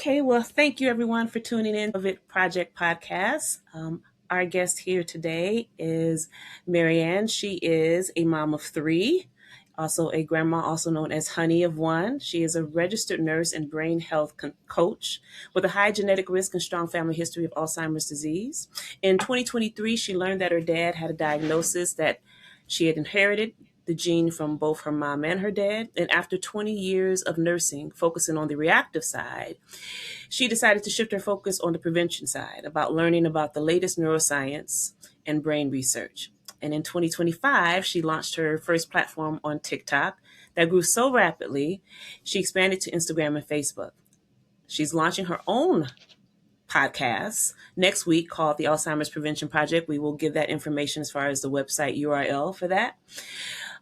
Okay, well, thank you everyone for tuning in to the Project Podcast. Our guest here today is Maryann. She is a mom of three, also a grandma, also known as Honey of One. She is a registered nurse and brain health coach with a high genetic risk and strong family history of Alzheimer's disease. In 2023, she learned that her dad had a diagnosis that she had inherited the gene from both her mom and her dad. And after 20 years of nursing, focusing on the reactive side, she decided to shift her focus on the prevention side, about learning about the latest neuroscience and brain research. And in 2025, she launched her first platform on TikTok that grew so rapidly, she expanded to Instagram and Facebook. She's launching her own podcast next week called the Alzheimer's Prevention Project. We will give that information as far as the website URL for that.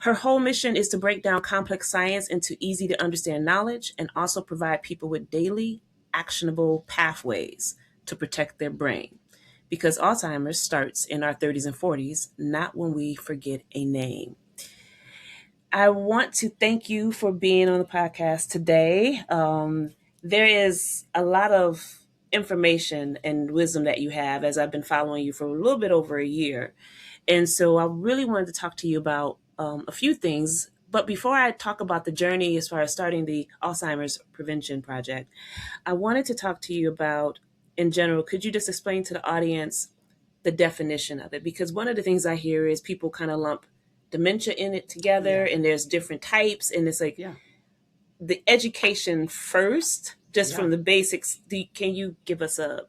Her whole mission is to break down complex science into easy to understand knowledge and also provide people with daily actionable pathways to protect their brain. Because Alzheimer's starts in our 30s and 40s, not when we forget a name. I want to thank you for being on the podcast today. There is a lot of information and wisdom that you have as I've been following you for a little bit over a year. And so I really wanted to talk to you about a few things. But before I talk about the journey as far as starting the Alzheimer's Prevention Project, I wanted to talk to you about, in general, could you just explain to the audience the definition of it? Because one of the things I hear is people kind of lump dementia in it together, and there's different types, and it's like the education first, just from the basics. Can you give us a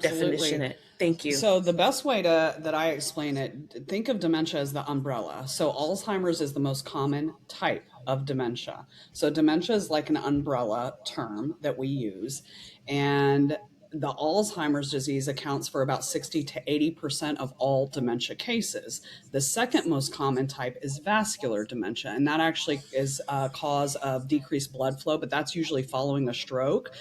definition? Thank you. So the best way that I explain it, think of dementia as the umbrella. So Alzheimer's is the most common type of dementia. So dementia is like an umbrella term that we use. And the Alzheimer's disease accounts for about 60 to 80% of all dementia cases. The second most common type is vascular dementia, and that actually is a cause of decreased blood flow, but that's usually following a stroke.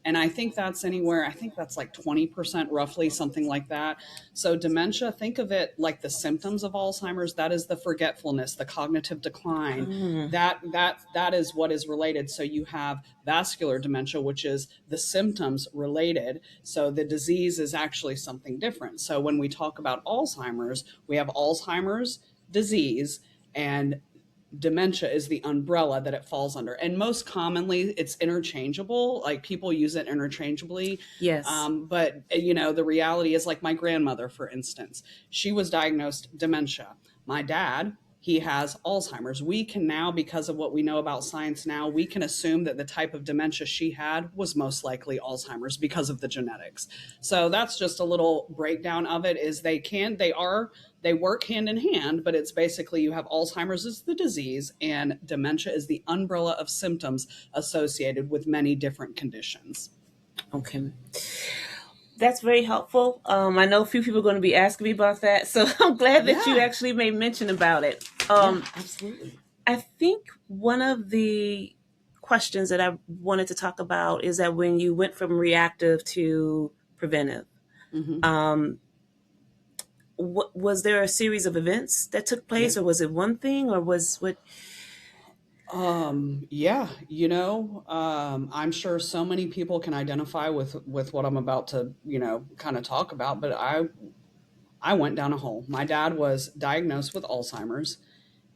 And I think that's like 20% roughly, something like that. So dementia, think of it like the symptoms of Alzheimer's. That is the forgetfulness, the cognitive decline. That is what is related. So you have vascular dementia, which is the symptoms related. So the disease is actually something different. So when we talk about Alzheimer's, we have Alzheimer's disease, and dementia is the umbrella that it falls under. And most commonly it's interchangeable, like people use it interchangeably. Yes. But the reality is, like my grandmother, for instance, she was diagnosed dementia. My dad, he has Alzheimer's. We can now, because of what we know about science now, we can assume that the type of dementia she had was most likely Alzheimer's because of the genetics. So that's just a little breakdown of it. Is they work hand in hand, but it's basically you have Alzheimer's is the disease and dementia is the umbrella of symptoms associated with many different conditions. Okay. That's very helpful. I know a few people are going to be asking me about that, so I'm glad that you actually made mention about it. Absolutely. I think one of the questions that I wanted to talk about is that when you went from reactive to preventive, was there a series of events that took place, or was it one thing, or was what? I'm sure so many people can identify with what I'm about to, kind of talk about, but I went down a hole. My dad was diagnosed with Alzheimer's,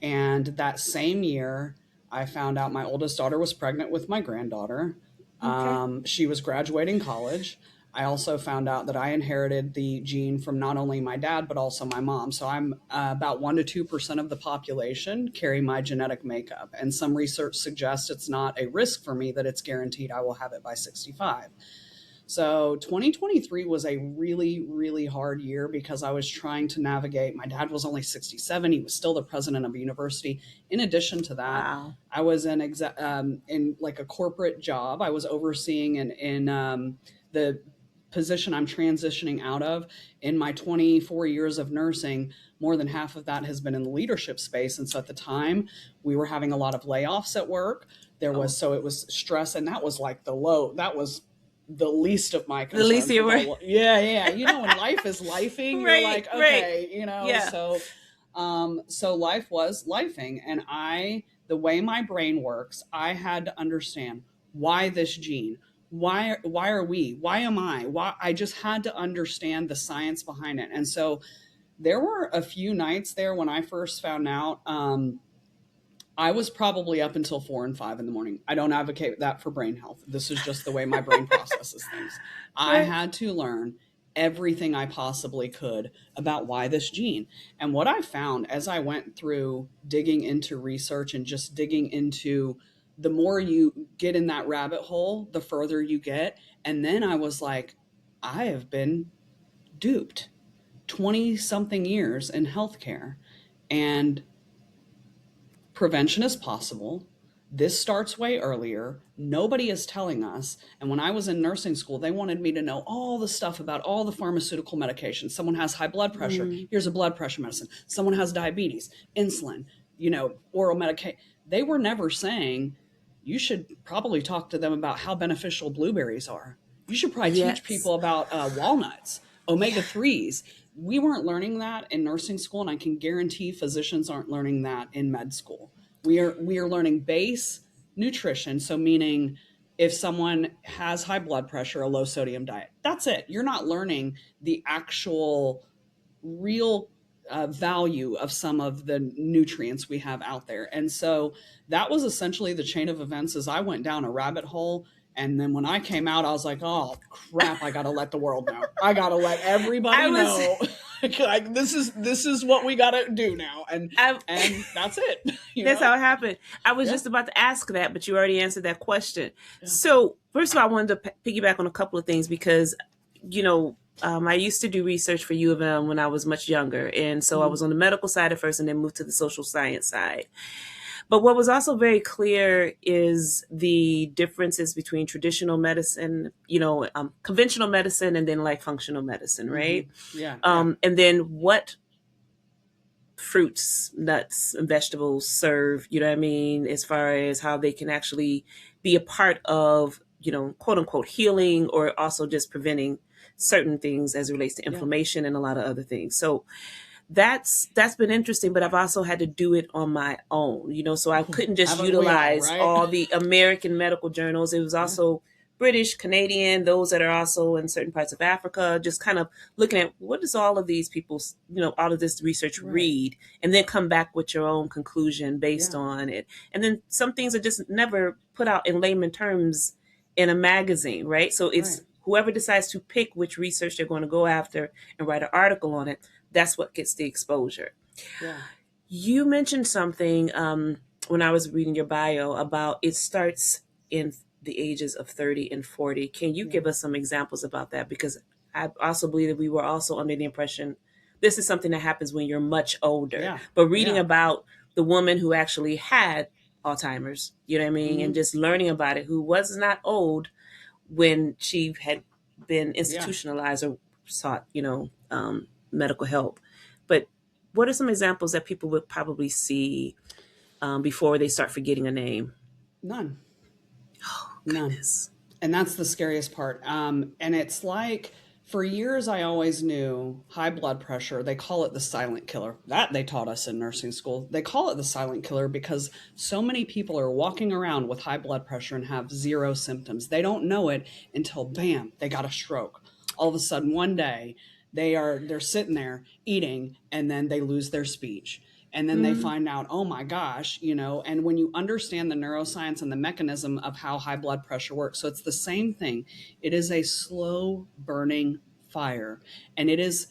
and that same year I found out my oldest daughter was pregnant with my granddaughter. Okay. She was graduating college. I also found out that I inherited the gene from not only my dad, but also my mom. So I'm about 1% to 2% of the population carry my genetic makeup. And some research suggests it's not a risk for me, that it's guaranteed I will have it by 65. So 2023 was a really, really hard year because I was trying to navigate. My dad was only 67. He was still the president of a university. In addition to that, wow. I was in like a corporate job. I was overseeing in the position I'm transitioning out of. In my 24 years of nursing, more than half of that has been in the leadership space. And so at the time we were having a lot of layoffs at work. So it was stress, and that was like that was the least of my concerns. The least you were. Yeah. When life is lifing, you're like, okay, Yeah. So life was lifing. And the way my brain works, I had to understand why this gene, Why are we? Why am I? Why? I just had to understand the science behind it. And so there were a few nights there when I first found out. I was probably up until 4 and 5 in the morning. I don't advocate that for brain health. This is just the way my brain processes things. I Right. had to learn everything I possibly could about why this gene. And what I found as I went through digging into research and just digging into, the more you get in that rabbit hole, the further you get. And then I was like, I have been duped 20 something years in healthcare. And prevention is possible. This starts way earlier. Nobody is telling us. And when I was in nursing school, they wanted me to know all the stuff about all the pharmaceutical medications. Someone has high blood pressure. Mm. Here's a blood pressure medicine. Someone has diabetes, insulin, oral medication. They were never saying, you should probably talk to them about how beneficial blueberries are. You should probably teach Yes. people about walnuts, Yeah. omega 3s. We weren't learning that in nursing school, and I can guarantee physicians aren't learning that in med school. We are learning base nutrition, so meaning if someone has high blood pressure, a low sodium diet. That's it. You're not learning the actual real value of some of the nutrients we have out there. And so that was essentially the chain of events as I went down a rabbit hole. And then when I came out, I was like, oh crap, I gotta let the world know. I gotta let I everybody was know. Like this is what we gotta do now. And I and that's it. that's how it happened. I was Yeah. just about to ask that, but you already answered that question. Yeah. So, first of all, I wanted to piggyback on a couple of things because, I used to do research for U of M when I was much younger. And so I Mhm. was on the medical side at first and then moved to the social science side. But what was also very clear is the differences between traditional medicine, conventional medicine, and then like functional medicine, right? Mhm. Yeah. Yeah. And then what fruits, nuts, and vegetables serve, you know what I mean, as far as how they can actually be a part of, quote unquote, healing or also just preventing certain things as it relates to Yeah. inflammation and a lot of other things. So that's been interesting, but I've also had to do it on my own, so I couldn't just Haven't we all, utilize right? all the American medical journals. It was Yeah. also British, Canadian, those that are also in certain parts of Africa, just kind of looking at what does all of these people, all of this research Right. read, and then come back with your own conclusion based Yeah. on it. And then some things are just never put out in layman terms in a magazine, right? So it's Right. whoever decides to pick which research they're going to go after and write an article on it, that's what gets the exposure. Yeah. You mentioned something when I was reading your bio about it starts in the ages of 30 and 40. Can you Yeah. give us some examples about that? Because I also believe that we were also under the impression this is something that happens when you're much older. Yeah. But reading Yeah. about the woman who actually had Alzheimer's, you know what I mean, and Hmm. just learning about it, who was not old when she had been Yeah. institutionalized or sought, medical help. But what are some examples that people would probably see before they start forgetting a name? None. Oh, None. goodness. And that's the scariest part. And it's like, for years I always knew high blood pressure, they call it the silent killer. That they taught us in nursing school. They call it the silent killer because so many people are walking around with high blood pressure and have zero symptoms. They don't know it until bam, they got a stroke. All of a sudden one day they're sitting there eating and then they lose their speech. And then they Mm. find out, oh my gosh, and when you understand the neuroscience and the mechanism of how high blood pressure works, so it's the same thing. It is a slow burning fire. And it is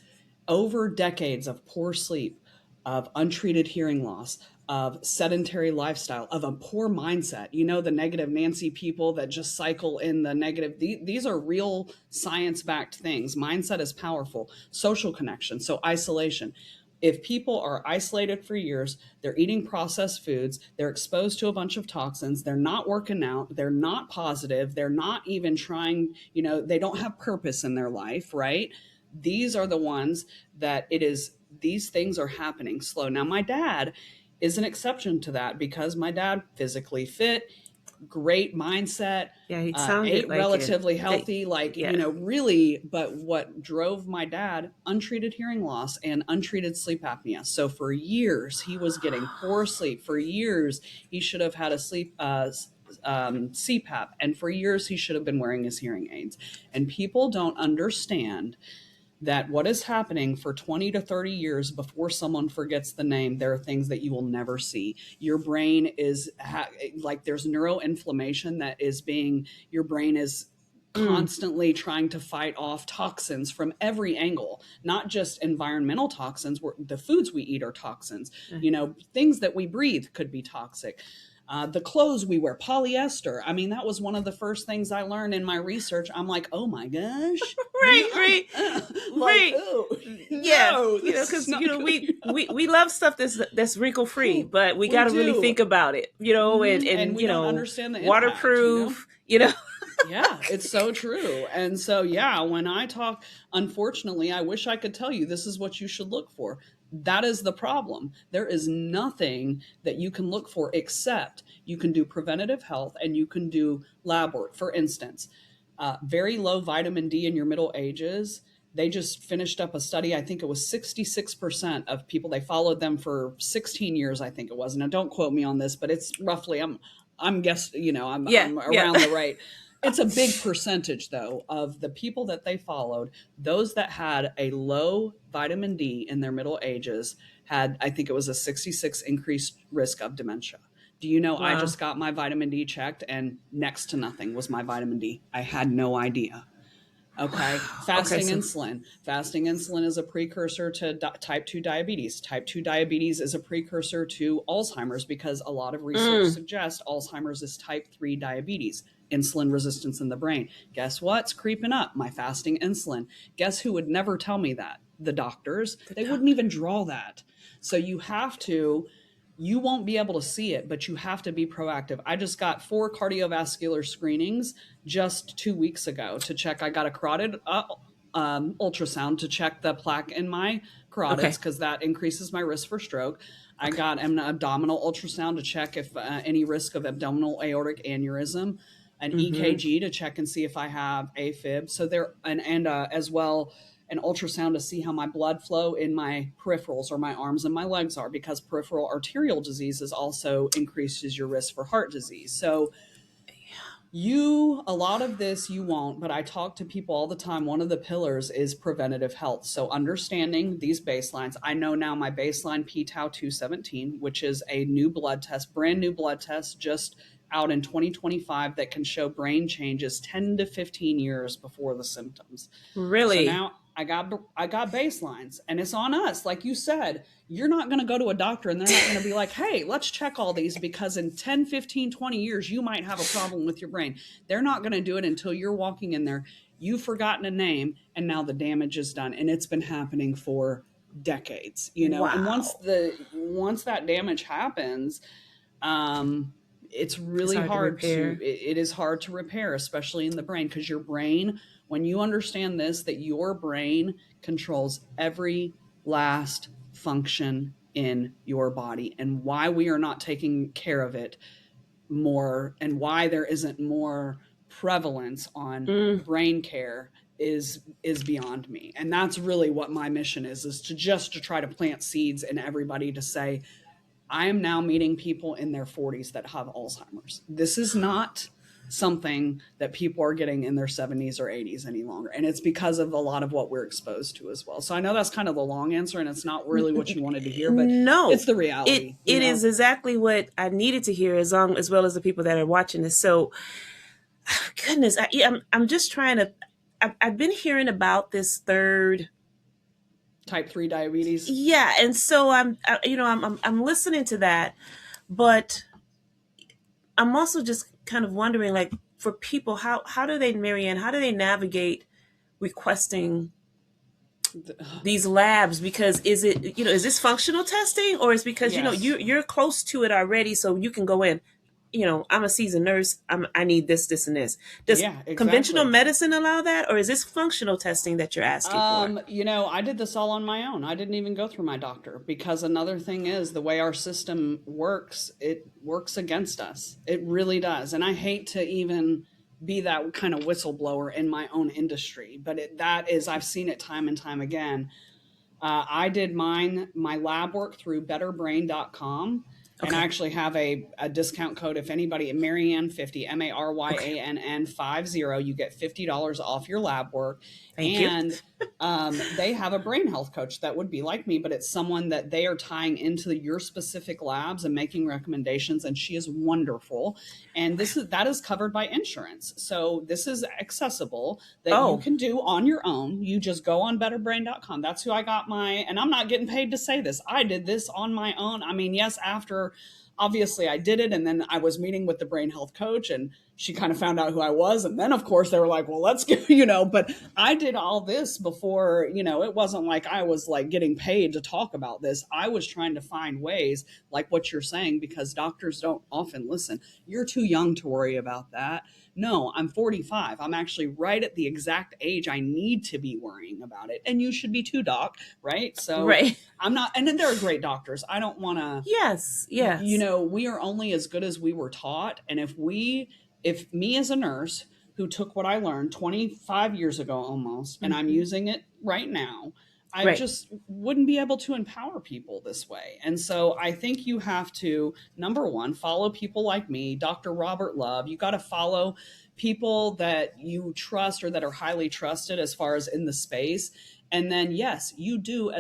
over decades of poor sleep, of untreated hearing loss, of sedentary lifestyle, of a poor mindset. The negative Nancy people that just cycle in the negative. These are real science backed things. Mindset is powerful. Social connection, so isolation. If people are isolated for years, they're eating processed foods, they're exposed to a bunch of toxins, they're not working out, they're not positive, they're not even trying, they don't have purpose in their life, right? These are the ones that these things are happening slow. Now, my dad is an exception to that because my dad physically fit, great mindset, Yeah, he sounded ate like it. relatively healthy, like, Yeah. really. But what drove my dad? Untreated hearing loss and untreated sleep apnea. So for years, he was getting poor sleep. For years, he should have had a CPAP, and for years he should have been wearing his hearing aids. And people don't understand that what is happening for 20 to 30 years before someone forgets the name, there are things that you will never see. Your brain is like there's neuroinflammation that is being, your brain is constantly trying to fight off toxins from every angle, not just environmental toxins, where the foods we eat are toxins, things that we breathe could be toxic. The clothes we wear, polyester. I mean, that was one of the first things I learned in my research. I'm like, oh my gosh. Right. Like, Right. oh, Yeah, no, because we love stuff that's wrinkle free, but we got to really do. think about it, and we don't understand the impact, waterproof, Yeah, it's so true. And so, yeah, when I talk, unfortunately, I wish I could tell you this is what you should look for. That is the problem. There is nothing that you can look for except you can do preventative health and you can do lab work. For instance, very low vitamin D in your middle ages. They just finished up a study. I think it was 66% of people. They followed them for 16 years, I think it was. Now, don't quote me on this, but it's roughly, I'm guessing, I'm around the right. It's a big percentage, though, of the people that they followed. Those that had a low vitamin D in their middle ages had, I think it was a 66 increased risk of dementia. Do you know, I Wow. just got my vitamin D checked and next to nothing was my vitamin D. I had no idea. Okay. Fasting insulin. Fasting insulin is a precursor to type 2 diabetes. Type 2 diabetes is a precursor to Alzheimer's because a lot of research suggests Alzheimer's is type 3 diabetes, insulin resistance in the brain. Guess what's creeping up? My fasting insulin. Guess who would never tell me that? The doctors. They wouldn't even draw that. So you won't be able to see it, but you have to be proactive. I just got 4 cardiovascular screenings just 2 weeks ago to check. I got a carotid ultrasound to check the plaque in my carotids because that increases my risk for stroke. I got an abdominal ultrasound to check if any risk of abdominal aortic aneurysm, an EKG to check and see if I have AFib. So there, and as well, an ultrasound to see how my blood flow in my peripherals or my arms and my legs are, because peripheral arterial diseases also increases your risk for heart disease. So a lot of this you won't, but I talk to people all the time. One of the pillars is preventative health. So understanding these baselines. I know now my baseline p-tau 217, which is a new blood test, brand new blood test, just out in 2025 that can show brain changes 10 to 15 years before the symptoms. Really? So now I got baselines, and it's on us. Like you said, you're not going to go to a doctor and they're not going to be like, hey, let's check all these because in 10, 15, 20 years, you might have a problem with your brain. They're not going to do it until you're walking in there. You've forgotten a name and now the damage is done. And it's been happening for decades, Wow. And once that damage happens, it's really it is hard to repair, especially in the brain, because your brain, when you understand this, that your brain controls every last function in your body, and why we are not taking care of it more and why there isn't more prevalence on brain care is beyond me. And that's really what my mission is to try to plant seeds in everybody to say, I am now meeting people in their 40s that have Alzheimer's. This is not something that people are getting in their 70s or 80s any longer. And it's because of a lot of what we're exposed to as well. So I know that's kind of the long answer and it's not really what you wanted to hear, but no, it's the reality. It is exactly what I needed to hear, as well as the people that are watching this. So, goodness, I'm just trying to, I've been hearing about this third type 3 diabetes. Yeah. And so I'm listening to that, but I'm also just kind of wondering, like, for people, how do they, Maryann, how do they navigate requesting these labs? Because is this functional testing, or is because, you're close to it already, so you can go in, I'm a seasoned nurse. I need this, this, and this. Does conventional medicine allow that, or is this functional testing that you're asking for? I did this all on my own. I didn't even go through my doctor, because another thing is the way our system works, it works against us. It really does. And I hate to even be that kind of whistleblower in my own industry, but I've seen it time and time again. I did my lab work through betterbrain.com. And I Okay. actually have a discount code. If anybody, Maryann 50, Okay. Maryann 50, you get $50 off your lab work. Thank you. And they have a brain health coach that would be like me, but it's someone that they are tying into your specific labs and making recommendations. And she is wonderful. And that is covered by insurance. So this is accessible that you Oh, can do on your own. You just go on betterbrain.com. That's who I got and I'm not getting paid to say this. I did this on my own. I mean, yes, after obviously I did it, and then I was meeting with the brain health coach, and she kind of found out who I was, and then of course they were like, well, let's go, but I did all this before, it wasn't like I was like getting paid to talk about this. I was trying to find ways like what you're saying, because doctors don't often listen. You're too young to worry about that. No, I'm 45. I'm actually right at the exact age I need to be worrying about it. And you should be too, doc, right? So right. I'm not, and then there are great doctors. I don't want to, Yes. Yes. we are only as good as we were taught. And if me as a nurse who took what I learned 25 years ago almost, and I'm Hmm. using it right now, I Right. just wouldn't be able to empower people this way. And so I think you have to, number one, follow people like me, Dr. Robert Love. You got to follow people that you trust or that are highly trusted as far as in the space. And then, yes, you do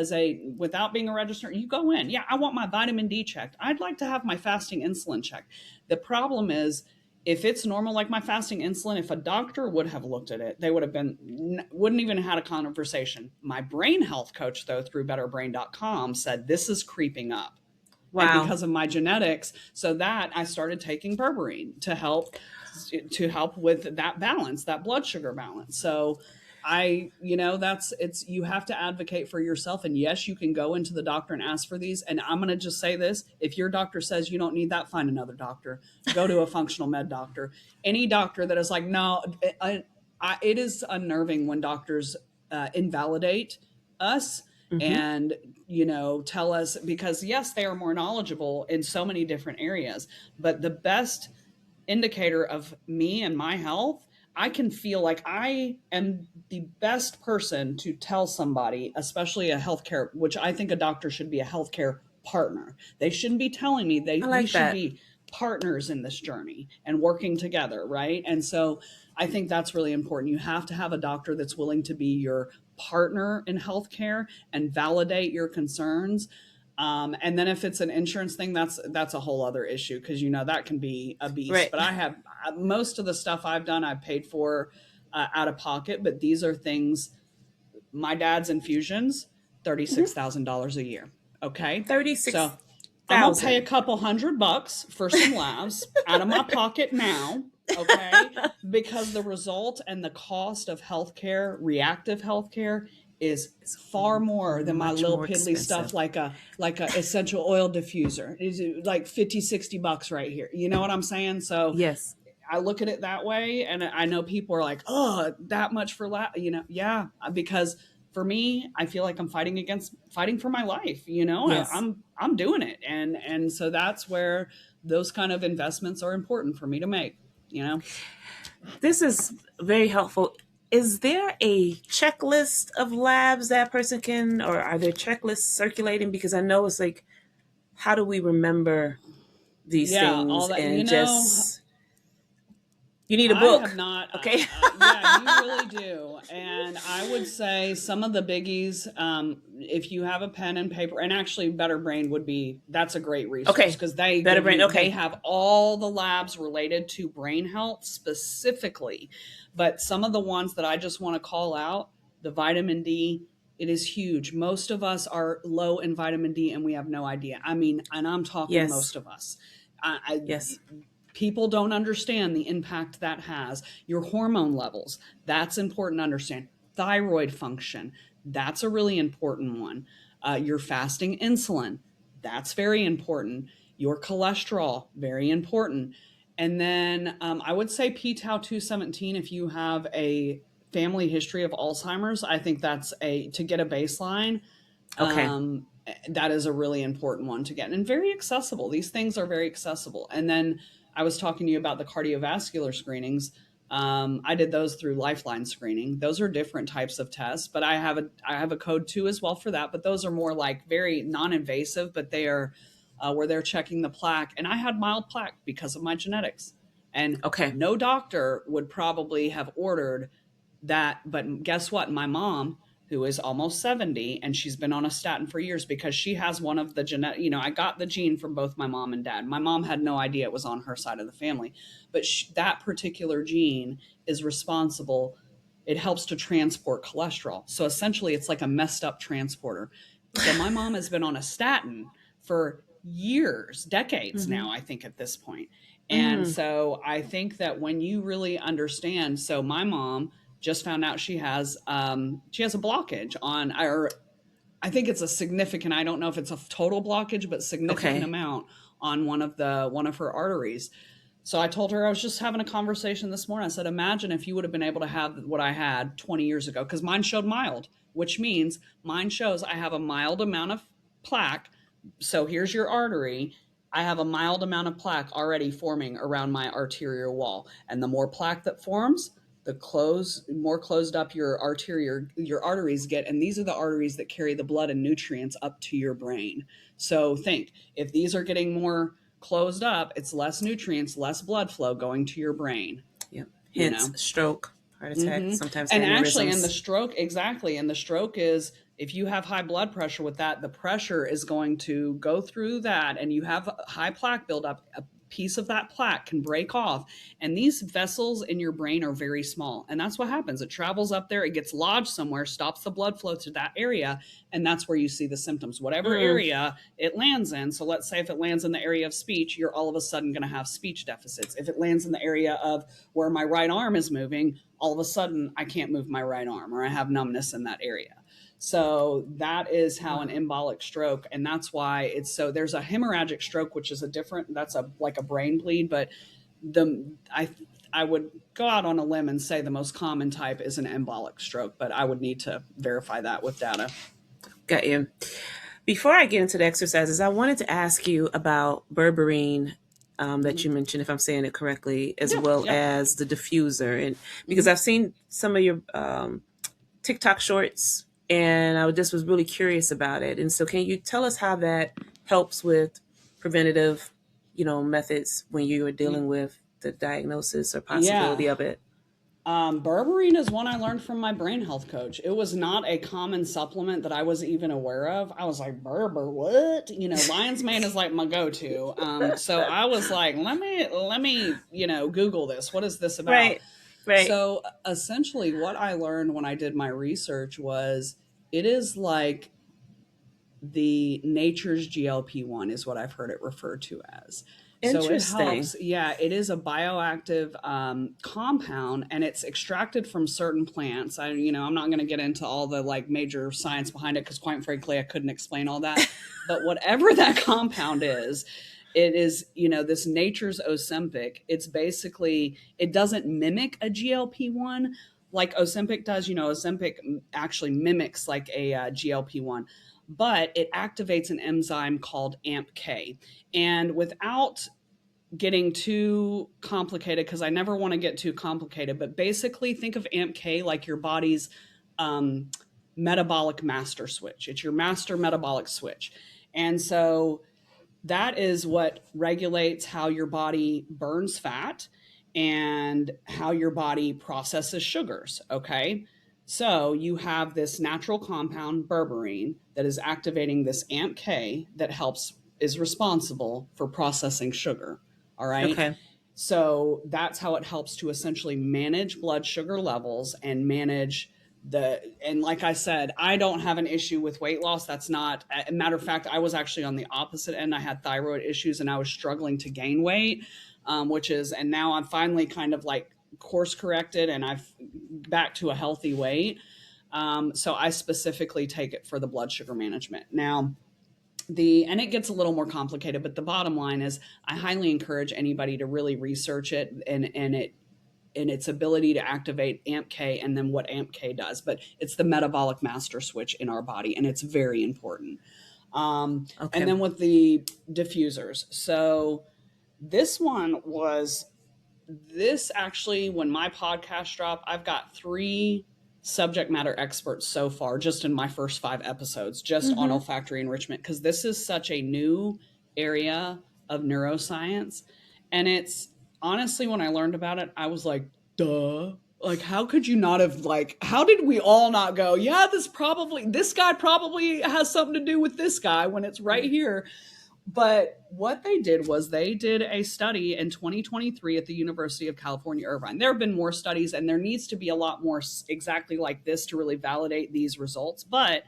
without being a registered, you go in. Yeah, I want my vitamin D checked. I'd like to have my fasting insulin checked. The problem is, if it's normal, like my fasting insulin, if a doctor would have looked at it, they wouldn't even have had a conversation. My brain health coach, though, through betterbrain.com said, this is creeping up. And Wow. because of my genetics, so that I started taking berberine to help with that balance, that blood sugar balance. So you have to advocate for yourself. And yes, you can go into the doctor and ask for these. And I'm going to just say this: if your doctor says you don't need that, find another doctor. Go to a functional med doctor. Any doctor that is like, no, it is unnerving when doctors invalidate us Hmm. and tell us, because yes, they are more knowledgeable in so many different areas, but the best indicator of me and my health, I can feel like I am the best person to tell somebody, especially a healthcare, which I think a doctor should be a healthcare partner. They shouldn't be telling me, I we like should that. be partners in this journey and working together, right? And so I think that's really important. You have to have a doctor that's willing to be your partner in healthcare and validate your concerns. And then if it's an insurance thing, that's a whole other issue, because that can be a beast. Right. But I have most of the stuff I've done, I've paid for out of pocket. But these are things. My dad's infusions, Hmm. $36,000 a year. Okay, Six so I'm gonna pay a thousand. couple $100 for some labs out of my pocket now. Okay, because the result and the cost of healthcare, reactive healthcare, is It's far more than my much little more piddly stuff expensive. like a essential oil diffuser. Is like 50-60 bucks right here. You know what I'm saying? So Yes. I look at it that way, and I know people are like, "Oh, that much for yeah," because for me, I feel like I'm fighting for my life. Yes. I'm doing it, and so that's where those kind of investments are important for me to make. You know, This is very helpful. Is there a checklist of labs that person can, or are there checklists circulating? Because I know it's like, how do we remember these yeah, things all that. and just, you need a I have book. not. Okay. Yeah, you really do. And I would say some of the biggies, if you have a pen and paper, and actually Better Brain that's a great resource, Okay. because they Better brain. they Okay. have all the labs related to brain health specifically. But some of the ones that I just want to call out, the vitamin D, it is huge. Most of us are low in vitamin D and we have no idea. I mean, and I'm talking Yes. most of us. I, Yes. People don't understand the impact that has. Your hormone levels, that's important to understand. Thyroid function, that's a really important one. Your fasting insulin, that's very important. Your cholesterol, very important. And then I would say p-tau 217, if you have a family history of Alzheimer's, I think that's to get a baseline. Okay. That is a really important one to get, and very accessible. These things are very accessible. And then I was talking to you about the cardiovascular screenings. I did those through Lifeline screening. Those are different types of tests, but I have a code too as well for that. But those are more like very non-invasive, but they are where they're checking the plaque, and I had mild plaque because of my genetics. And Okay. no doctor would probably have ordered that. But guess what? My mom, who is almost 70, and she's been on a statin for years because she has one of the genetic, I got the gene from both my mom and dad. My mom had no idea it was on her side of the family, but that particular gene is responsible. It helps to transport cholesterol. So essentially, it's like a messed up transporter. So my mom has been on a statin for years, decades Mm-hmm. now, I think, at this point. And Mm. so I think that when you really understand, so my mom just found out she has a blockage on, or I think it's a significant, I don't know if it's a total blockage, but significant Okay. amount on one of her arteries. So I told her, I was just having a conversation this morning. I said, imagine if you would have been able to have what I had 20 years ago, because mine showed mild, which means mine shows I have a mild amount of plaque. So here's your artery. I have a mild amount of plaque already forming around my arterial wall. And the more plaque that forms, more closed up your arteries get. And these are the arteries that carry the blood and nutrients up to your brain. So think, if these are getting more closed up, it's less nutrients, less blood flow going to your brain, Yep. you Hence know? stroke, heart attack, hmm sometimes And actually, and the aneurysms. stroke, exactly. And the stroke is, if you have high blood pressure with that, the pressure is going to go through that, and you have high plaque buildup. A piece of that plaque can break off. And these vessels in your brain are very small. And that's what happens. It travels up there, it gets lodged somewhere, stops the blood flow to that area. And that's where you see the symptoms, whatever Mm. area it lands in. So let's say if it lands in the area of speech, you're all of a sudden going to have speech deficits. If it lands in the area of where my right arm is moving, all of a sudden I can't move my right arm, or I have numbness in that area. So that is how an Wow. embolic stroke, and that's why it's so. There's a hemorrhagic stroke, which is that's a like a brain bleed, but the I would go out on a limb and say the most common type is an embolic stroke, but I would need to verify that with data. Got you. Before I get into the exercises, I wanted to ask you about berberine that hmm you mentioned, if I'm saying it correctly, as Yeah, well yeah. as the diffuser, and because hmm I've seen some of your TikTok shorts, and I just was really curious about it. And so, can you tell us how that helps with preventative, methods when you are dealing with the diagnosis or Yeah. possibility of it? Berberine is one I learned from my brain health coach. It was not a common supplement that I was even aware of. I was like, Berber, what? Lion's Mane is like my go-to. So I was like, let me, Google this. What is this about? Right, right. So essentially, what I learned when I did my research was it is like the nature's GLP-1 is what I've heard it referred to as. So it Interesting. helps. Yeah, it is a bioactive compound, and it's extracted from certain plants. I'm not going to get into all the like major science behind it because, quite frankly, I couldn't explain all that. But whatever that compound is, it is, this nature's Ozempic. It's basically, it doesn't mimic a GLP-1 like Ozempic does. Ozempic actually mimics like a GLP-1, but it activates an enzyme called AMPK. And without getting too complicated, because I never want to get too complicated, but basically think of AMPK like your body's um, metabolic master switch. It's your master metabolic switch. And so that is what regulates how your body burns fat and how your body processes sugars. Okay. So you have this natural compound, berberine, that is activating this AMPK that is responsible for processing sugar. All right. Okay. So that's how it helps to essentially manage blood sugar levels and manage and like I said, I don't have an issue with weight loss. That's not a matter of fact. I was actually on the opposite end. I had thyroid issues and I was struggling to gain weight, and now I'm finally kind of like course corrected and I've back to a healthy weight. So I specifically take it for the blood sugar management. Now, and it gets a little more complicated, but the bottom line is I highly encourage anybody to really research it and its ability to activate AMPK and then what AMPK does. But it's the metabolic master switch in our body, and it's very important. And Okay. then with the diffusers. So this one was this actually, when my podcast dropped, I've got 3 subject matter experts so far just in my first 5 episodes just on Mm-hmm. olfactory enrichment, because this is such a new area of neuroscience. And it's honestly, when I learned about it, I was like, duh. Like, how could you not have, like, how did we all not go, yeah, this guy probably has something to do with this guy when it's right here. But what they did was they did a study in 2023 at the University of California, Irvine. There have been more studies, and there needs to be a lot more exactly like this to really validate these results. But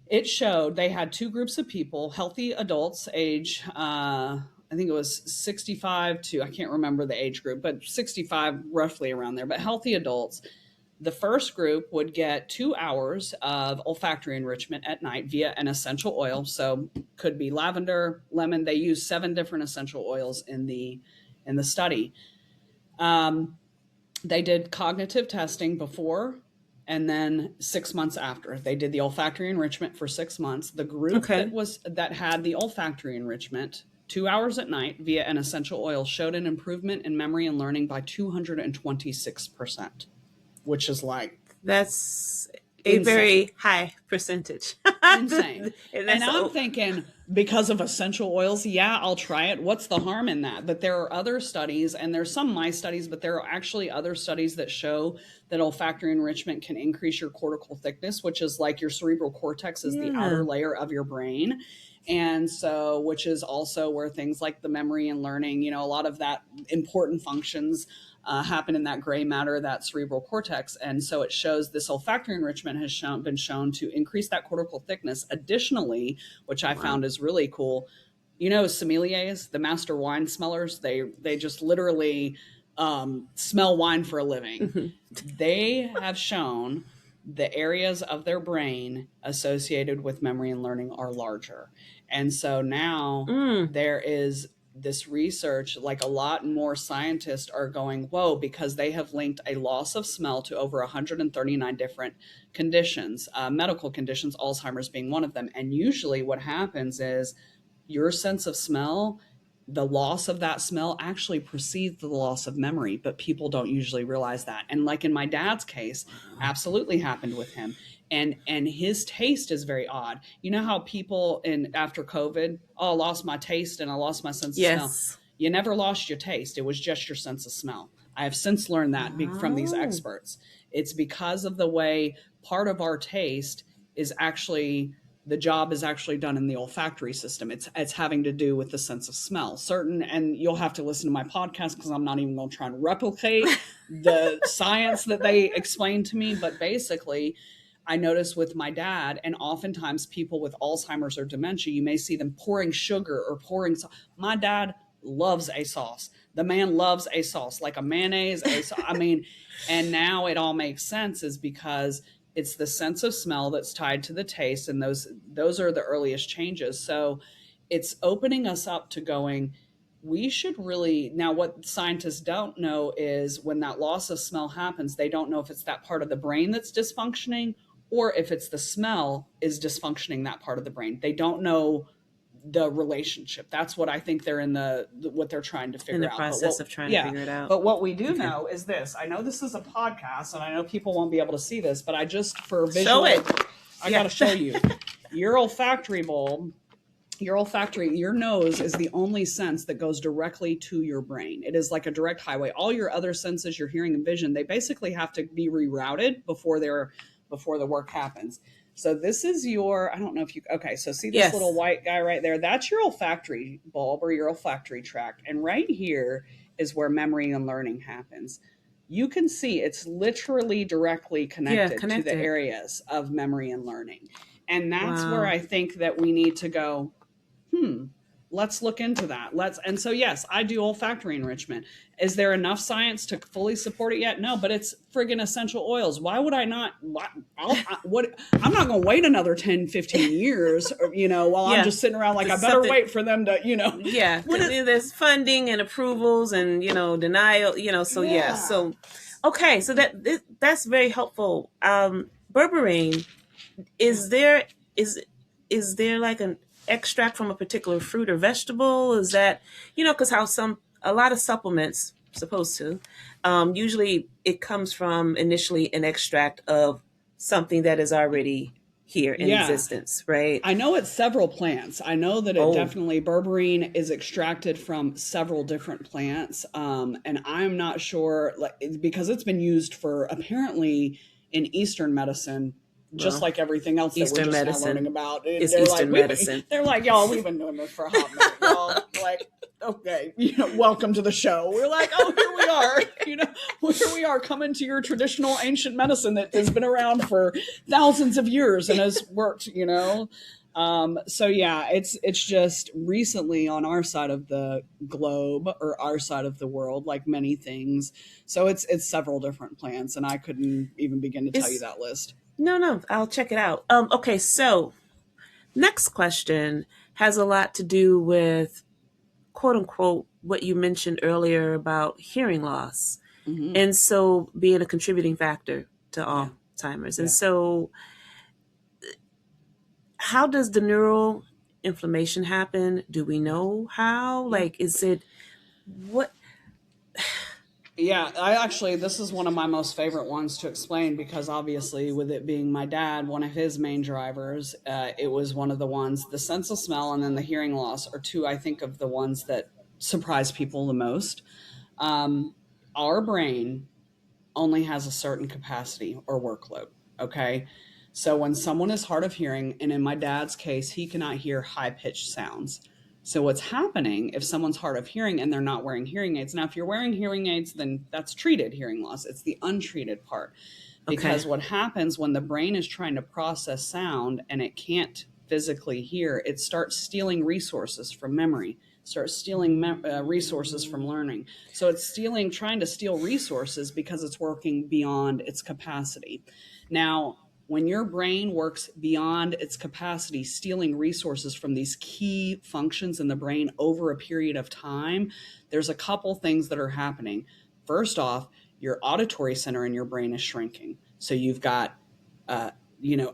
it showed they had two groups of people, healthy adults, age, I think it was 65 to, I can't remember the age group, but 65, roughly around there, but healthy adults. The first group would get 2 hours of olfactory enrichment at night via an essential oil. So could be lavender, lemon. They use 7 different essential oils in the study. They did cognitive testing before and then 6 months after. They did the olfactory enrichment for 6 months. The group Okay. that had the olfactory enrichment 2 hours at night via an essential oil showed an improvement in memory and learning by 226%, which is like That's a insane. very high percentage. Insane. And I'm thinking, because of essential oils, yeah, I'll try it. What's the harm in that? But there are other studies, and there's some mice studies, but there are actually other studies that show that olfactory enrichment can increase your cortical thickness, which is like your cerebral cortex is the outer layer of your brain. And so, which is also where things like the memory and learning, you know, a lot of that important functions happen in that gray matter, that cerebral cortex. And so it shows this olfactory enrichment has been shown to increase that cortical thickness. Additionally, which I found is really cool, you know, sommeliers, the master wine smellers, they just literally smell wine for a living. They have shown the areas of their brain associated with memory and learning are larger. And so now there is this research, like a lot more scientists are going, whoa, because they have linked a loss of smell to over 139 different conditions, medical conditions, Alzheimer's being one of them. And usually what happens is your sense of smell, the loss of that smell actually precedes the loss of memory, but people don't usually realize that. And like in my dad's case, absolutely happened with him. And his taste is very odd. You know how people after COVID, oh, I lost my taste and I lost my sense of smell. You never lost your taste. It was just your sense of smell. I have since learned that from these experts. It's because of the way part of our taste is actually, the job is actually done in the olfactory system. It's having to do with the sense of smell. And you'll have to listen to my podcast because I'm not even going to try and replicate the science that they explained to me. But basically, I noticed with my dad, and oftentimes people with Alzheimer's or dementia, you may see them pouring sugar or pouring sauce. My dad loves a sauce. The man loves a sauce, like a mayonnaise, I mean, and now it all makes sense is because it's the sense of smell that's tied to the taste, and those are the earliest changes. So it's opening us up to going, we should really, now what scientists don't know is when that loss of smell happens, they don't know if it's that part of the brain that's dysfunctioning or if it's the smell is dysfunctioning that part of the brain. They don't know the relationship. That's what I think they're what they're trying to figure out. In the process of trying to figure it out. But what we do know is this. I know this is a podcast and I know people won't be able to see this, but I just, for visual, I got to show you. Your olfactory bulb, your nose is the only sense that goes directly to your brain. It is like a direct highway. All your other senses, your hearing and vision, they basically have to be rerouted before the work happens. So this is I don't know if you, okay, so see this little white guy right there? That's your olfactory bulb or your olfactory tract. And right here is where memory and learning happens. You can see it's literally directly connected to the areas of memory and learning. And that's where I think that we need to go, let's look into that. And so, yes, I do olfactory enrichment. Is there enough science to fully support it yet? No, but it's friggin' essential oils. Why would I not? I'm not going to wait another 10, 15 years, while I'm just sitting around like, I better wait for them to, Yeah. There's funding and approvals and, denial, So, okay. So that's very helpful. Berberine, is there like an extract from a particular fruit or vegetable? Is that, because how a lot of supplements supposed to, usually it comes from initially an extract of something that is already here in Yeah. existence, right? I know it's several plants. I know that it Oh, definitely berberine is extracted from several different plants, and I'm not sure like because it's been used for apparently in Eastern medicine, just well, like everything else that we're Eastern just now learning medicine about. is They're like Eastern medicine. they're like y'all, we've been doing this for a hot minute, y'all. Like okay, welcome to the show. We're like, oh, here we are. Well, here we are coming to your traditional ancient medicine that has been around for thousands of years and has worked. So yeah, it's just recently on our side of the globe or our side of the world, like many things. So it's several different plants, and I couldn't even begin to tell you It's that list. no, I'll check it out. Okay, so next question has a lot to do with quote unquote what you mentioned earlier about hearing loss. Hmm. And so being a contributing factor to Yeah, Alzheimer's. And yeah. so how does the neural inflammation happen? Do we Yeah, know how? yeah. Like, is it what? Yeah, I actually, this is one of my most favorite ones to explain because obviously, with it being my dad, one of his main drivers, it was one of the ones, the sense of smell and then the hearing loss are two, I think, of the ones that surprise people the most. Um, our brain only has a certain capacity or workload. Okay. So when someone is hard of hearing, and in my dad's case, he cannot hear high pitched sounds. So what's happening if someone's hard of hearing and they're not wearing hearing aids? Now, if you're wearing hearing aids, then that's treated hearing loss. It's the untreated part. Okay, Because what happens when the brain is trying to process sound and it can't physically hear, it starts stealing resources from memory, starts stealing resources from learning. So it's trying to steal resources because it's working beyond its capacity. Now, when your brain works beyond its capacity, stealing resources from these key functions in the brain over a period of time, there's a couple things that are happening. First off, your auditory center in your brain is shrinking. So you've got, uh,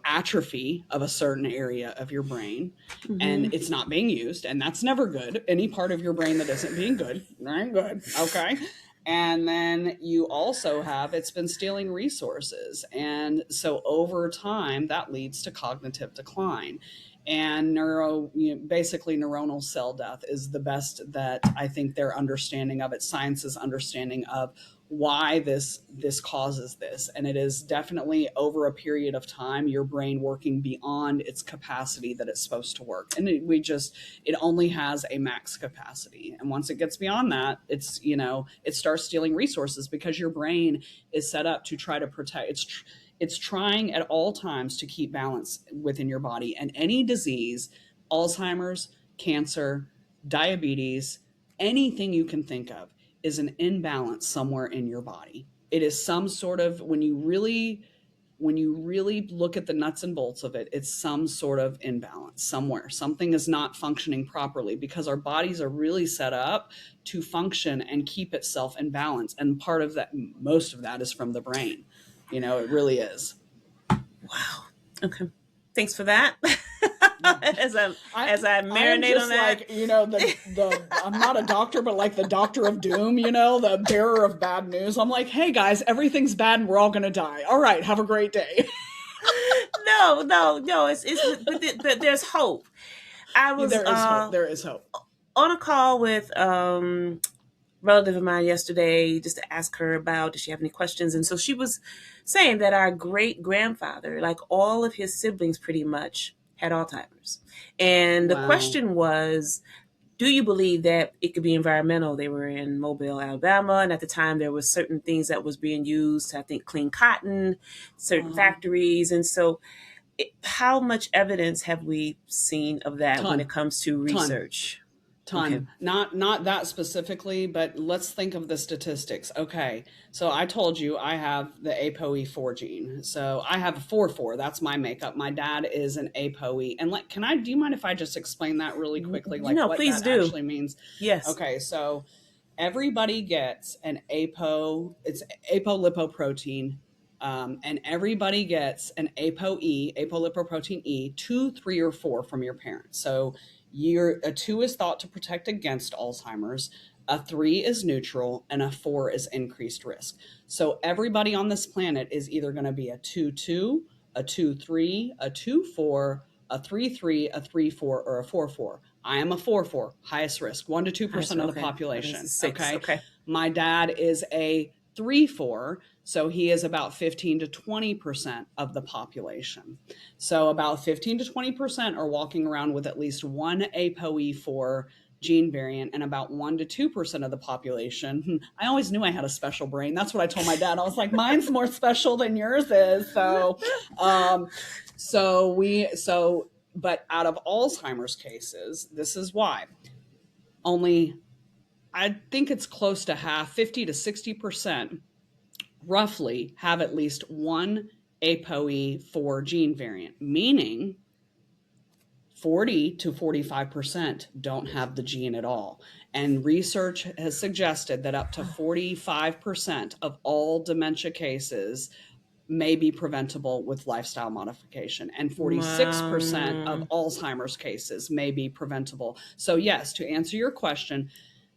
atrophy of a certain area of your brain, and mm-hmm. it's not being used, and that's never good. Any part of your brain that isn't being good, not good. Okay. And then you also have it's been stealing resources. And so over time, that leads to cognitive decline. And basically neuronal cell death is the best that I think their understanding of it, science's understanding of why this causes this. And it is definitely over a period of time your brain working beyond its capacity that it's supposed to work, and it only has a max capacity, and once it gets beyond that, it starts stealing resources because your brain is set up to try to protect. It's trying at all times to keep balance within your body, and any disease, Alzheimer's, cancer, diabetes, anything you can think of is an imbalance somewhere in your body. It is some sort of when you really look at the nuts and bolts of it, it's some sort of imbalance somewhere. Something is not functioning properly because our bodies are really set up to function and keep itself in balance. And part of that, most of that is from the brain. It really is. Wow. Okay, thanks for that. Yeah. as I I as I I am marinate on just that. like, the I'm not a doctor, but like the doctor of doom, the bearer of bad news. I'm like, hey guys, everything's bad and we're all gonna die. All right, have a great day. No. But there's hope. I was There is hope. There is hope. on a call with relative of mine yesterday just to ask her about does she have any questions, and so she was saying that our great grandfather, like all of his siblings pretty much, had Alzheimer's. And the Wow. question was, do you believe that it could be environmental? They were in Mobile, Alabama, and at the time there was certain things that was being used to, I think, clean cotton, certain Uh-huh. factories. And so how much evidence have we seen of that when it Ton, comes to ton, research? Okay. ton. Not that specifically, but let's think of the statistics. Okay, so I told you I have the ApoE4 gene. So I have a 4/4. That's my makeup. My dad is an ApoE. And like, do you mind if I just explain that really quickly, like what Please that do. actually means? Yes. Okay, so everybody gets an it's apolipoprotein, and everybody gets an apolipoprotein E, 2, 3, or 4 from your parents. So a 2 is thought to protect against Alzheimer's, a 3 is neutral, and a 4 is increased risk. So everybody on this planet is either going to be a 2-2 a 2-3, a 2-4, a 3-3, a 3-4, or a 4-4. I am a 4-4, highest risk, 1 to Nice. 2% of the Okay. That is a population. six. Okay. Okay. My dad is a 3-4, so he is about 15 to 20% of the population. So about 15 to 20% are walking around with at least one ApoE4 gene variant, and about 1 to 2% of the population. I always knew I had a special brain. That's what I told my dad. I was like, mine's more special than yours is. Um, but out of Alzheimer's cases, this is why only, I think it's close to half, 50 to 60% roughly, have at least one ApoE4 gene variant, meaning 40 to 45% don't have the gene at all. And research has suggested that up to 45% of all dementia cases may be preventable with lifestyle modification, and 46% of Alzheimer's cases may be preventable. So, yes, to answer your question,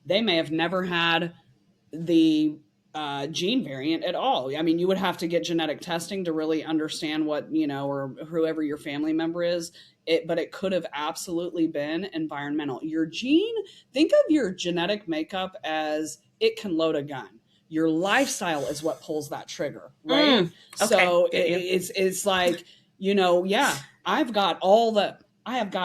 they may have never had the gene variant at all. I mean, you would have to get genetic testing to really understand what, or whoever your family member is. But it could have absolutely been environmental. Your gene, think of your genetic makeup as it can load a gun. Your lifestyle is what pulls that trigger, right? Okay. So Get you. it's like, yeah, I have got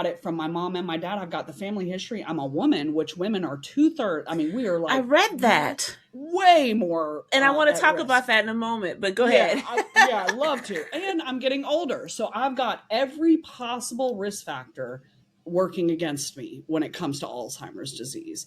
it from my mom and my dad. I've got the family history. I'm a woman, which women are 2/3. I mean, we are I like read that. way more And I want to at talk risk. about that in a moment, but go Yeah, ahead. I love to. And I'm getting older. So I've got every possible risk factor working against me when it comes to Alzheimer's disease.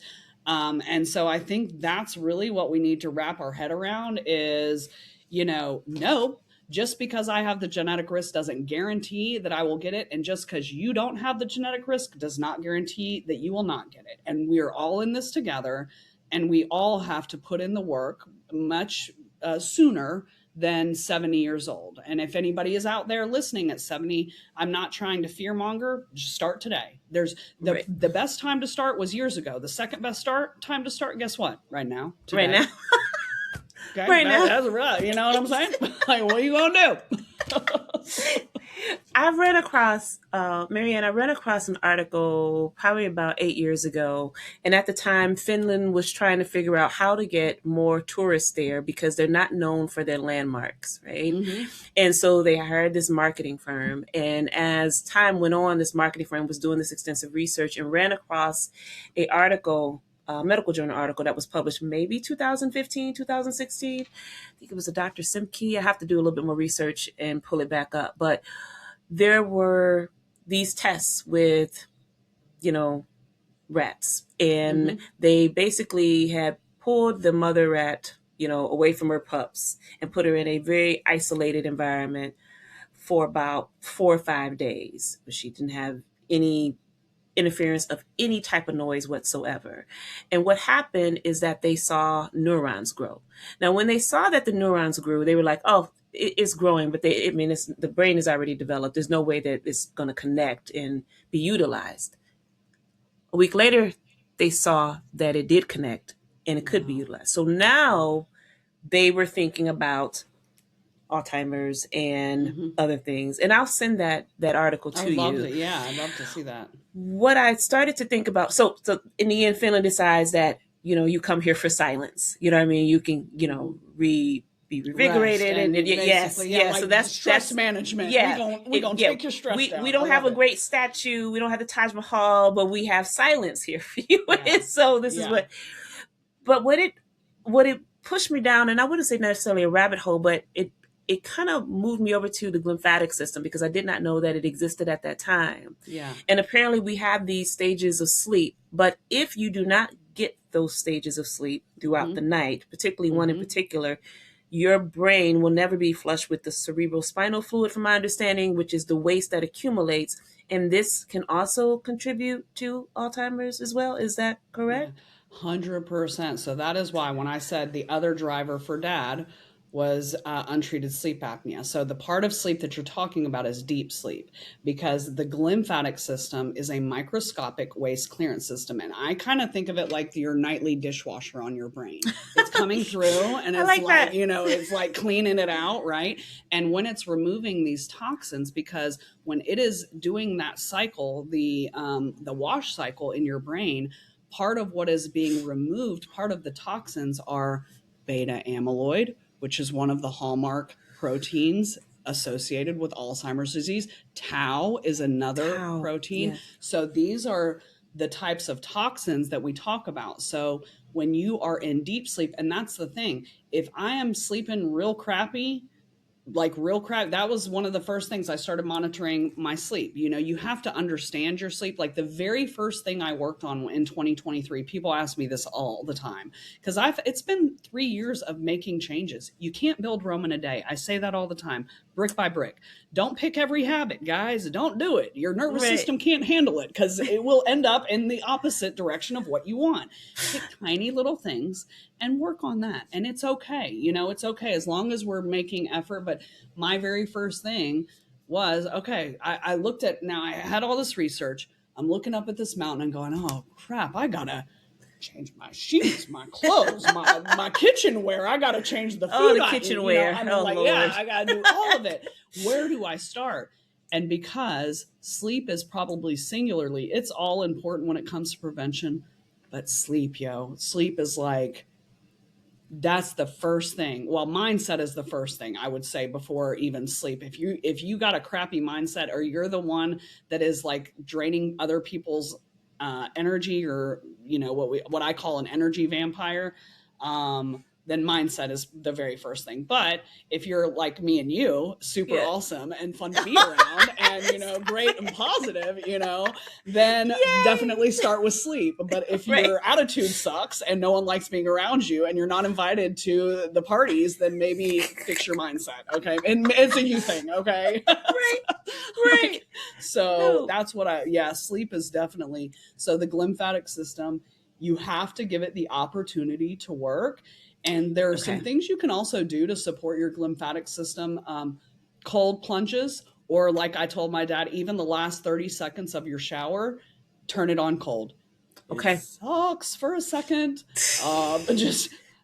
And so I think that's really what we need to wrap our head around is, no, just because I have the genetic risk doesn't guarantee that I will get it. And just because you don't have the genetic risk does not guarantee that you will not get it. And we are all in this together, and we all have to put in the work much sooner than 70 years old. And if anybody is out there listening at 70, I'm not trying to fearmonger. Just start today. There's Right. the best time to start was years ago. The second best time to start, guess what? Right now, Right today. now. Okay, Right now. that's right. You know what I'm saying? Like, what are you gonna do? I ran across, Maryann, I ran across an article probably about 8 years ago. And at the time, Finland was trying to figure out how to get more tourists there because they're not known for their landmarks, right? Mm-hmm. And so they hired this marketing firm. And as time went on, this marketing firm was doing this extensive research and ran across a article, a medical journal article that was published maybe 2015, 2016. I think it was a Dr. Simke. I have to do a little bit more research and pull it back up. But there were these tests with, rats. And Mm-hmm. they basically had pulled the mother rat, away from her pups and put her in a very isolated environment for about 4 or 5 days. But she didn't have any interference of any type of noise whatsoever. And what happened is that they saw neurons grow. Now, when they saw that the neurons grew, they were like, oh, it's growing, but the brain is already developed. There's no way that it's going to connect and be utilized. A week later, they saw that it did connect and it could be Wow. utilized. So now they were thinking about Alzheimer's and Mm-hmm. other things. And I'll send that article I to would love you. to. Yeah, I'd love to see that. What I started to think about, so in the end, Finland decides that, you come here for silence. You know what I mean? You can, Mm-hmm. be Rest revigorated and yes, basically, yeah, yeah. So like stress that's management. yeah, We gonna yeah. take your stress We down. I don't have love a it. great statue. We don't have the Taj Mahal, but we have silence here for you. Yeah. So this is Yeah. but what it pushed me down, and I wouldn't say necessarily a rabbit hole, but it kind of moved me over to the lymphatic system because I did not know that it existed at that time. Yeah. And apparently we have these stages of sleep, but if you do not get those stages of sleep throughout Mm-hmm. the night, particularly one in Mm-hmm. particular, your brain will never be flushed with the cerebral spinal fluid, from my understanding, which is the waste that accumulates. And this can also contribute to Alzheimer's as well. Is that Yeah. correct? 100%. So that is why when I said the other driver for dad was untreated sleep apnea. So the part of sleep that you're talking about is deep sleep, because the glymphatic system is a microscopic waste clearance system. And I kind of think of it like your nightly dishwasher on your brain. It's coming through and I it's like like, that. it's like cleaning it out, right? And when it's removing these toxins, because when it is doing that cycle, the wash cycle in your brain, part of what is being removed, part of the toxins are beta amyloid, which is one of the hallmark proteins associated with Alzheimer's disease. Tau is another Tau, protein. yes. So these are the types of toxins that we talk about. So when you are in deep sleep, and that's the thing, if I am sleeping real crappy, like real crap, that was one of the first things I started monitoring my sleep. You have to understand your sleep. Like the very first thing I worked on in 2023, people ask me this all the time, because it's been 3 years of making changes. You can't build Rome in a day. I say that all the time, brick by brick. Don't pick every habit, guys. Don't do it. Your nervous Right. system can't handle it, because it will end up in the opposite direction of what you want. Pick tiny little things and work on that. And it's okay. It's okay as long as we're making effort. But my very first thing was, okay, I looked at, now I had all this research. I'm looking up at this mountain and going, oh crap, I gotta change my sheets, my clothes, my kitchenware. I gotta change the Oh, food the I eat. kitchenware. I mean, Oh, like, yeah, Lord. I gotta do all of it. Where do I start? And because sleep is probably singularly, it's all important when it comes to prevention, but sleep is like, that's the first thing. Well, mindset is the first thing I would say before even sleep. If you got a crappy mindset, or you're the one that is like draining other people's energy, or what I call an energy vampire, then mindset is the very first thing. But if you're like me and you, super Yeah. awesome and fun to be around, and great and positive, then Yay. definitely start with sleep. But if Right. your attitude sucks and no one likes being around you and you're not invited to the parties, then maybe fix your mindset. Okay. And it's a you thing. Okay. Right. Right. Like, so No. that's yeah, sleep is definitely, so the glymphatic system, you have to give it the opportunity to work. And there are some Okay. things you can also do to support your glymphatic system. Cold plunges, or like I told my dad, even the last 30 seconds of your shower, turn it on cold. It Okay. sucks for a second.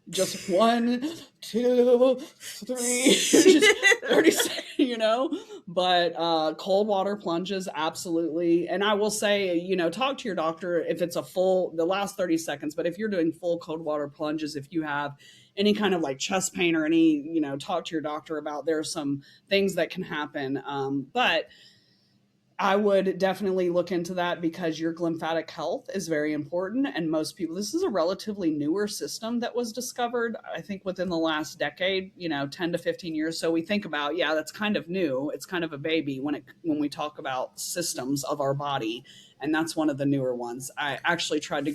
Just 1, 2, 3, just 30 seconds, but cold water plunges, absolutely. And I will say, talk to your doctor if it's the last 30 seconds, but if you're doing full cold water plunges, if you have any kind of like chest pain or any, talk to your doctor about, there are some things that can happen. But I would definitely look into that, because your glymphatic health is very important. And most people, this is a relatively newer system that was discovered, I think, within the last decade, 10 to 15 years. So we think about, yeah, that's kind of new. It's kind of a baby when we talk about systems of our body. And that's one of the newer ones. I was trying to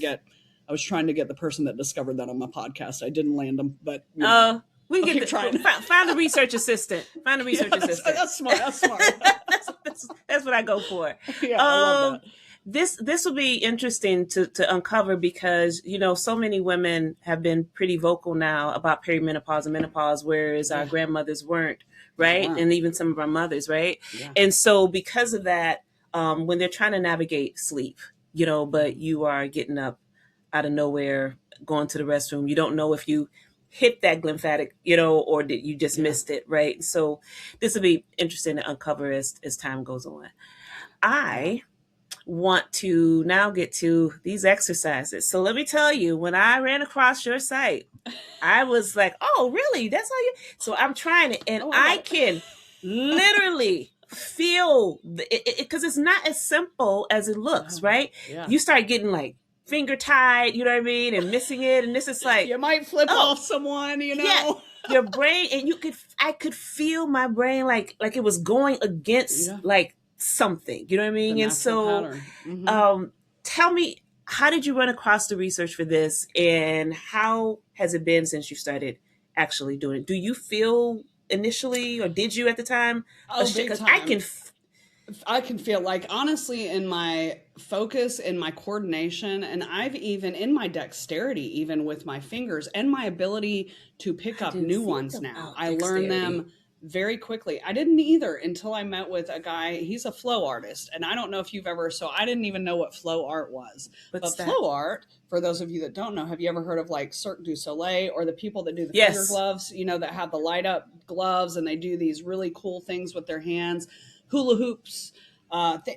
get the person that discovered that on my podcast. I didn't land them, but We I'll get keep trying. find a research assistant. Find a research assistant. That's smart. That's smart. That's what I go for. Yeah, I love that. This will be interesting to uncover, because so many women have been pretty vocal now about perimenopause and menopause, whereas our Yeah. grandmothers weren't, They right? weren't. And even some of our mothers, right? Yeah. And so because of that, when they're trying to navigate sleep, but you are getting up out of nowhere, going to the restroom, you don't know if you hit that glymphatic, or did you just Yeah. missed it, right? So this will be interesting to uncover as time goes on. I want to now get to these exercises. So let me tell you, when I ran across your site, I was like, oh, really? That's how you. So I'm trying it, and Oh, I can literally feel it, because it's not as simple as it looks, right? Yeah. You start getting like finger tied, you know what I mean, and missing it, and this is like, You might flip oh, off someone, yeah, your brain, and I could feel my brain like it was going against Yeah. like something, you know what I mean? The And natural so, pattern. Mhm. tell me, how did you run across the research for this, and how has it been since you started actually doing it? Do you feel initially, or did you at the time, Oh, big because I time. can I can feel like, honestly, in my focus, in my coordination, and I've even in my dexterity, even with my fingers and my ability to pick I up didn't new think ones now. about I learn dexterity. them very quickly. I didn't either until I met with a guy. He's a flow artist. And I don't know if you've ever, so I didn't even know what flow art was. What's But that? flow art, for those of you that don't know, have you ever heard of like Cirque du Soleil, or the people that do the finger Yes. gloves, that have the light up gloves and they do these really cool things with their hands, hula hoops,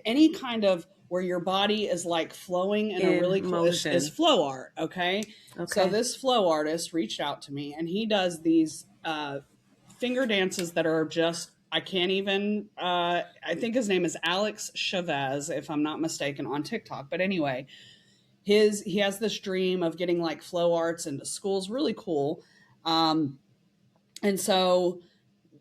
any kind of where your body is like flowing in a In really cool is motion. flow art. Okay. So Okay. this flow artist reached out to me and he does these finger dances that are just, I can't even, I think his name is Alex Chavez, if I'm not mistaken, on TikTok. But anyway, he has this dream of getting like flow arts into schools, really cool. Um, and so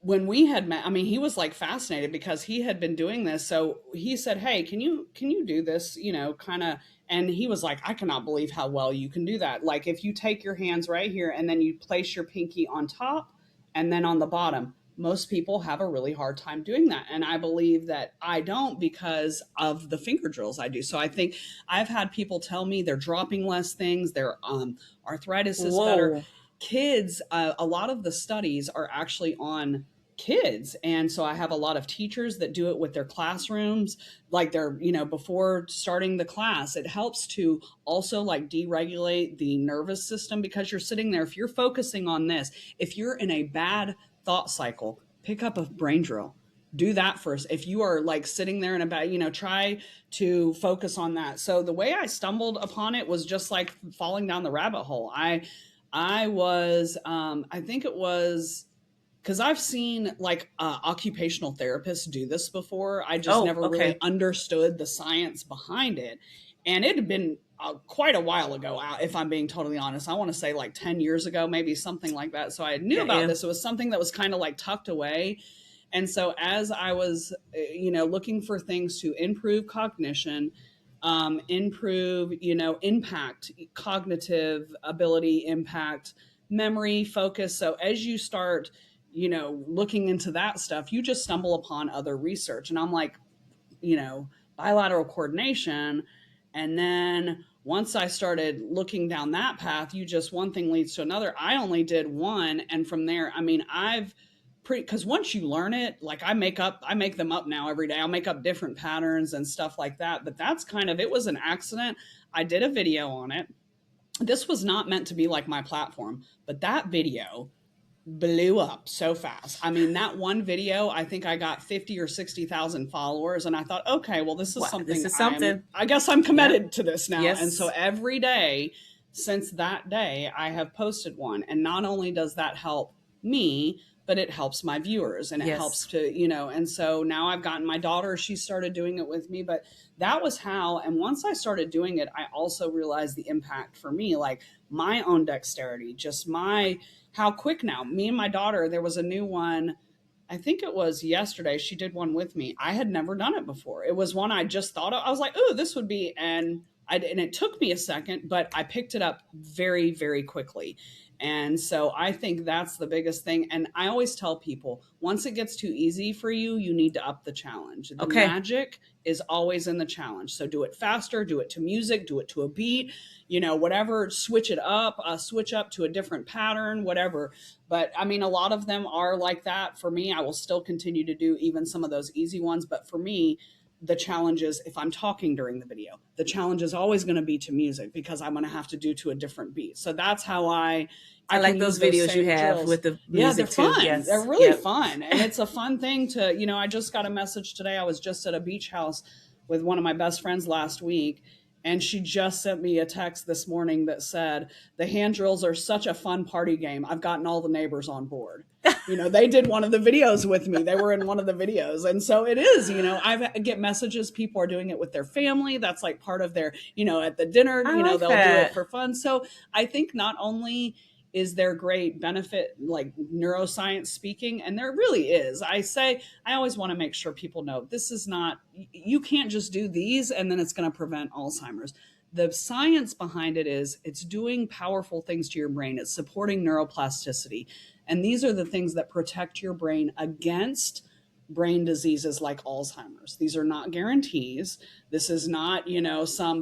when we had met, I mean, he was like fascinated because he had been doing this. So he said, "Hey, can you do this? Kind of." And he was like, "I cannot believe how well you can do that. Like if you take your hands right here and then you place your pinky on top and then on the bottom." Most people have a really hard time doing that. And I believe that I don't because of the finger drills I do. So I think I've had people tell me they're dropping less things, their arthritis is better. Whoa. Kids, a lot of the studies are actually on kids. And so I have a lot of teachers that do it with their classrooms, like they're, before starting the class. It helps to also like deregulate the nervous system because you're sitting there. If you're focusing on this, if you're in a bad thought cycle, pick up a brain drill. Do that first. If you are like sitting there in a bad, try to focus on that. So the way I stumbled upon it was just like falling down the rabbit hole. I was, I think it was because I've seen like occupational therapists do this before. I just Oh, never really okay. understood the science behind it. And it had been quite a while ago, if I'm being totally honest. I want to say like 10 years ago, maybe something like that. So I knew Yeah, about yeah. this. It was something that was kind of like tucked away. And so as I was, looking for things to improve cognition, improve, impact, cognitive ability, impact, memory, focus. So as you start, looking into that stuff, you just stumble upon other research. And I'm like, bilateral coordination. And then once I started looking down that path, one thing leads to another. I only did one. And from there, I mean, because once you learn it, like I make them up now every day. I'll make up different patterns and stuff like that. But that's it was an accident. I did a video on it. This was not meant to be like my platform, but that video blew up so fast. I mean, that one video, I think I got 50 or 60,000 followers. And I thought, okay, well, this is Wow. This something is something. I guess I'm Yep. committed to this now. And so Yes. every day since that day, I have posted one. And not only does that help me, but it helps my viewers and it helps Yes. to, and so now I've gotten my daughter, she started doing it with me, but that was how. And once I started doing it, I also realized the impact for me, like my own dexterity, just how quick now. Me and my daughter, there was a new one. I think it was yesterday. She did one with me. I had never done it before. It was one I just thought of. I was like, "Oh, this would be," and it took me a second, but I picked it up very, very quickly. And so I think that's the biggest thing. And I always tell people, once it gets too easy for you, you need to up the challenge. The Okay. magic is always in the challenge. So do it faster, do it to music, do it to a beat, whatever, switch it up, switch up to a different pattern, whatever. But I mean, a lot of them are like that. For me, I will still continue to do even some of those easy ones. But for me, the challenge is if I'm talking during the video, the challenge is always going to be to music because I'm going to have to do to a different beat. So that's how I I like can those use those videos you same have drills. with the Yeah, they're music too. fun. They're Yes. really Yep. fun. And it's a fun thing to, I just got a message today. I was just at a beach house with one of my best friends last week. And she just sent me a text this morning that said, the hand drills are such a fun party game. I've gotten all the neighbors on board. They did one of the videos with me. They were in one of the videos. And so it is, I get messages. People are doing it with their family. That's like part of their, at the dinner, I like they'll do it that. for fun. So I think not only is there great benefit, like neuroscience speaking, and there really is. I always want to make sure people know this is not, you can't just do these and then it's going to prevent Alzheimer's. The science behind it is it's doing powerful things to your brain. It's supporting neuroplasticity. And these are the things that protect your brain against brain diseases like Alzheimer's. These are not guarantees. This is not,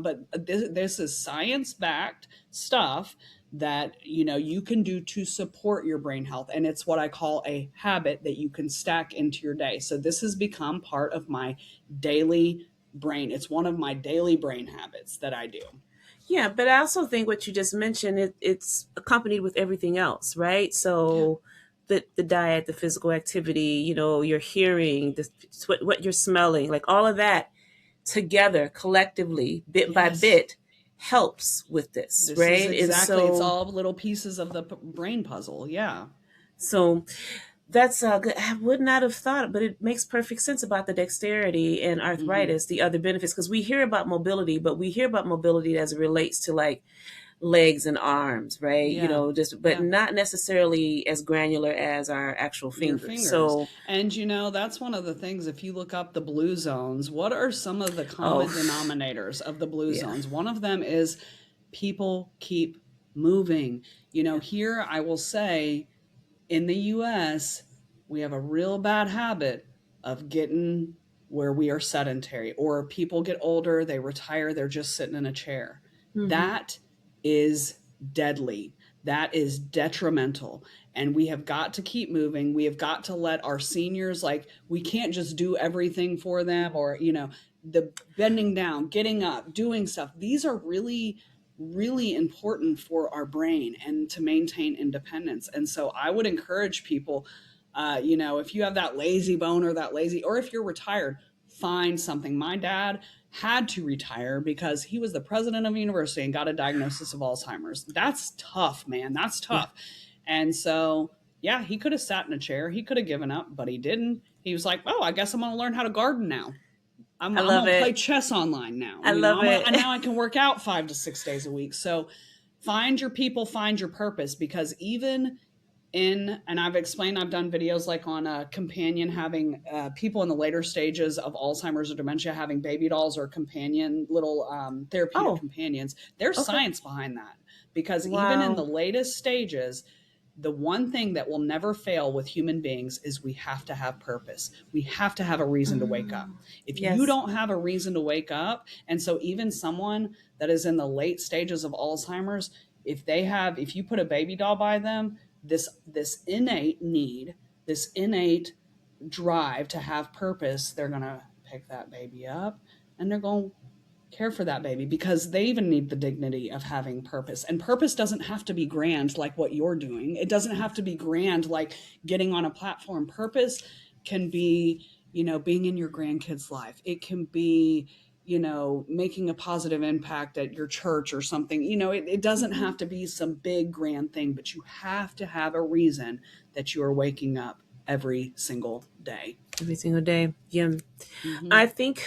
but this is science backed stuff that, you can do to support your brain health. And it's what I call a habit that you can stack into your day. So this has become part of my daily brain. It's one of my daily brain habits that I do. Yeah, but I also think what you just mentioned, it's accompanied with everything else, right? Yeah. So the diet, the physical activity, your hearing, what you're smelling, like all of that together collectively, bit by Yes. bit, helps with this, This is right? And exactly, it's so all little pieces of the brain puzzle. Yeah. so that's good. I would not have thought, but it makes perfect sense about the dexterity and Hmm. arthritis, the other benefits, because we hear about mobility, but we hear about mobility as it relates to like legs and arms, right? Yeah. Just but Yeah. not necessarily as granular as our actual Your fingers. fingers. So, And that's one of the things. If you look up the blue zones, what are some of the oh, common denominators of the blue yeah, zones? One of them is people keep moving. yeah. Here I will say, in the US, we have a real bad habit of getting where we are sedentary, or people get older, they retire, they're just sitting in a chair. Mm-hmm. That is deadly. That is detrimental. And we have got to keep moving. We have got to let our seniors, like, we can't just do everything for them, or, the bending down, getting up, doing stuff. These are really, really important for our brain and to maintain independence. And so I would encourage people, if you have that lazy bone or that lazy, or if you're retired, find something. My dad had to retire because he was the president of a university and got a diagnosis of Alzheimer's. That's tough, man. That's Yeah, tough. And so, yeah, he could have sat in a chair. He could have given up, but he didn't. He was like, oh, I guess I'm going to learn how to garden now. I'm, I I'm love gonna play it. chess online now. I love it. Now I can work out 5 to 6 days a week. So find your people, find your purpose, because even and I've explained, I've done videos like on a companion, having people in the later stages of Alzheimer's or dementia having baby dolls or companion little therapeutic Oh, companions. There's okay. science behind that, because even in the Wow. latest stages, the one thing that will never fail with human beings is we have to have purpose. We have to have a reason to wake up. Mm, If you yes. don't have a reason to wake up, and so even someone that is in the late stages of Alzheimer's, if you put a baby doll by them, this innate need, this innate drive to have purpose, they're going to pick that baby up and they're going to care for that baby, because they even need the dignity of having purpose. And purpose doesn't have to be grand like what you're doing. It doesn't have to be grand like getting on a platform. Purpose can be, being in your grandkids' life. It can be, making a positive impact at your church or something. It doesn't Mm-hmm. have to be some big grand thing, but you have to have a reason that you are waking up every single day. Every single day. Yeah. Hmm. I think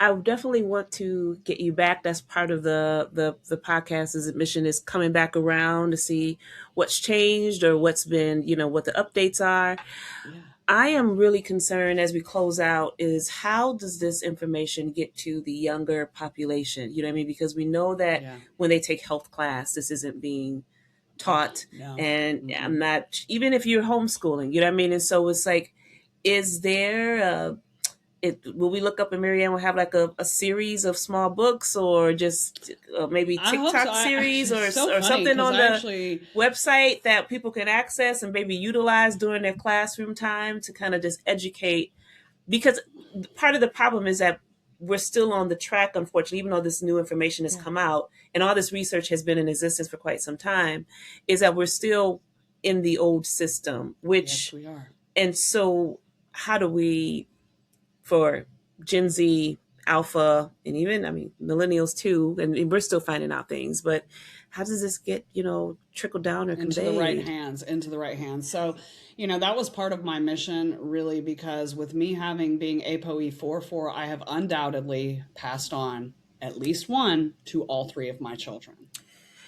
I definitely want to get you back. That's part of the podcast's mission, is coming back around to see what's changed or what's been, what the updates are. Yeah. I am really concerned as we close out is how does this information get to the younger population? You know what I mean? Because we know that Yeah. when they take health class, this isn't being Oh, taught. no. And I'm Mm-mm. not, even if you're homeschooling, you know what I mean? And so it's like, is there will we look up and Maryann will have like a series of small books, or just maybe I hope so. TikTok series, It's so or funny something because on I the actually, website that people can access and maybe utilize during their classroom time to kind of just educate? Because part of the problem is that we're still on the track, unfortunately, even though this new information has yeah, come out and all this research has been in existence for quite some time, is that we're still in the old system, yes, which, we are. and so how do we, for Gen Z, Alpha, and even, I mean, millennials too, and we're still finding out things, but how does this get, trickled down or Into the right conveyed? hands, into the right hands. So, that was part of my mission, really, because with me having being ApoE44, I have undoubtedly passed on at least one to all three of my children.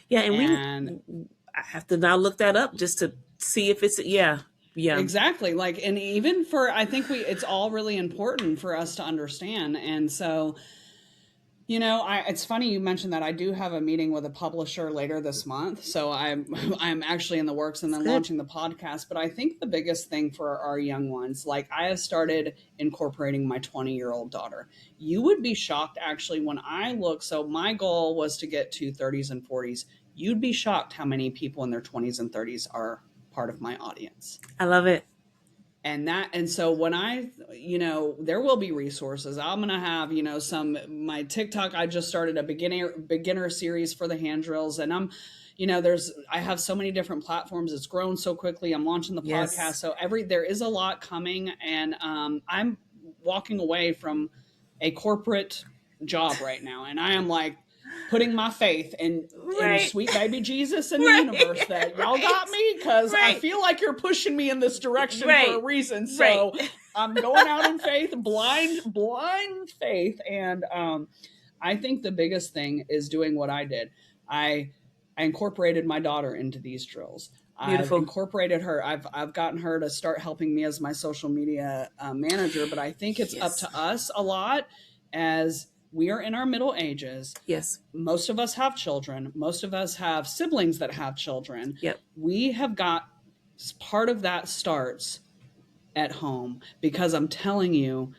Yeah, and And I have to now look that up just to see if it's, yeah, yeah. exactly, like, and even for, I think it's all really important for us to understand. And so, It's funny you mentioned that. I do have a meeting with a publisher later this month, so I'm actually in the works and It's then good. launching the podcast. But I think the biggest thing for our young ones, like I have started incorporating my 20-year-old daughter. You would be shocked actually when I look. So my goal was to get to 30s and 40s. You'd be shocked how many people in their 20s and 30s are part of my audience. I love it. And so when there will be resources. I'm going to have, my TikTok. I just started a beginner series for the hand drills, and I have so many different platforms. It's grown so quickly. I'm launching the podcast. Yes. So there is a lot coming, and I'm walking away from a corporate job right now. And I am like putting my faith in Right. sweet baby Jesus and the Right. universe that y'all Right. got me, because I Right. feel like you're pushing me in this direction for Right. a reason. Right. So I'm going out in faith, blind faith. And I think the biggest thing is doing what I did. I incorporated my daughter into these drills. I've Beautiful. incorporated her. I've gotten her to start helping me as my social media manager. But I think it's up Yes. to us a lot, as we are in our middle ages. Yes. Most of us have children. Most of us have siblings that have children. Yep. We have got part of that starts at home, because I'm telling you,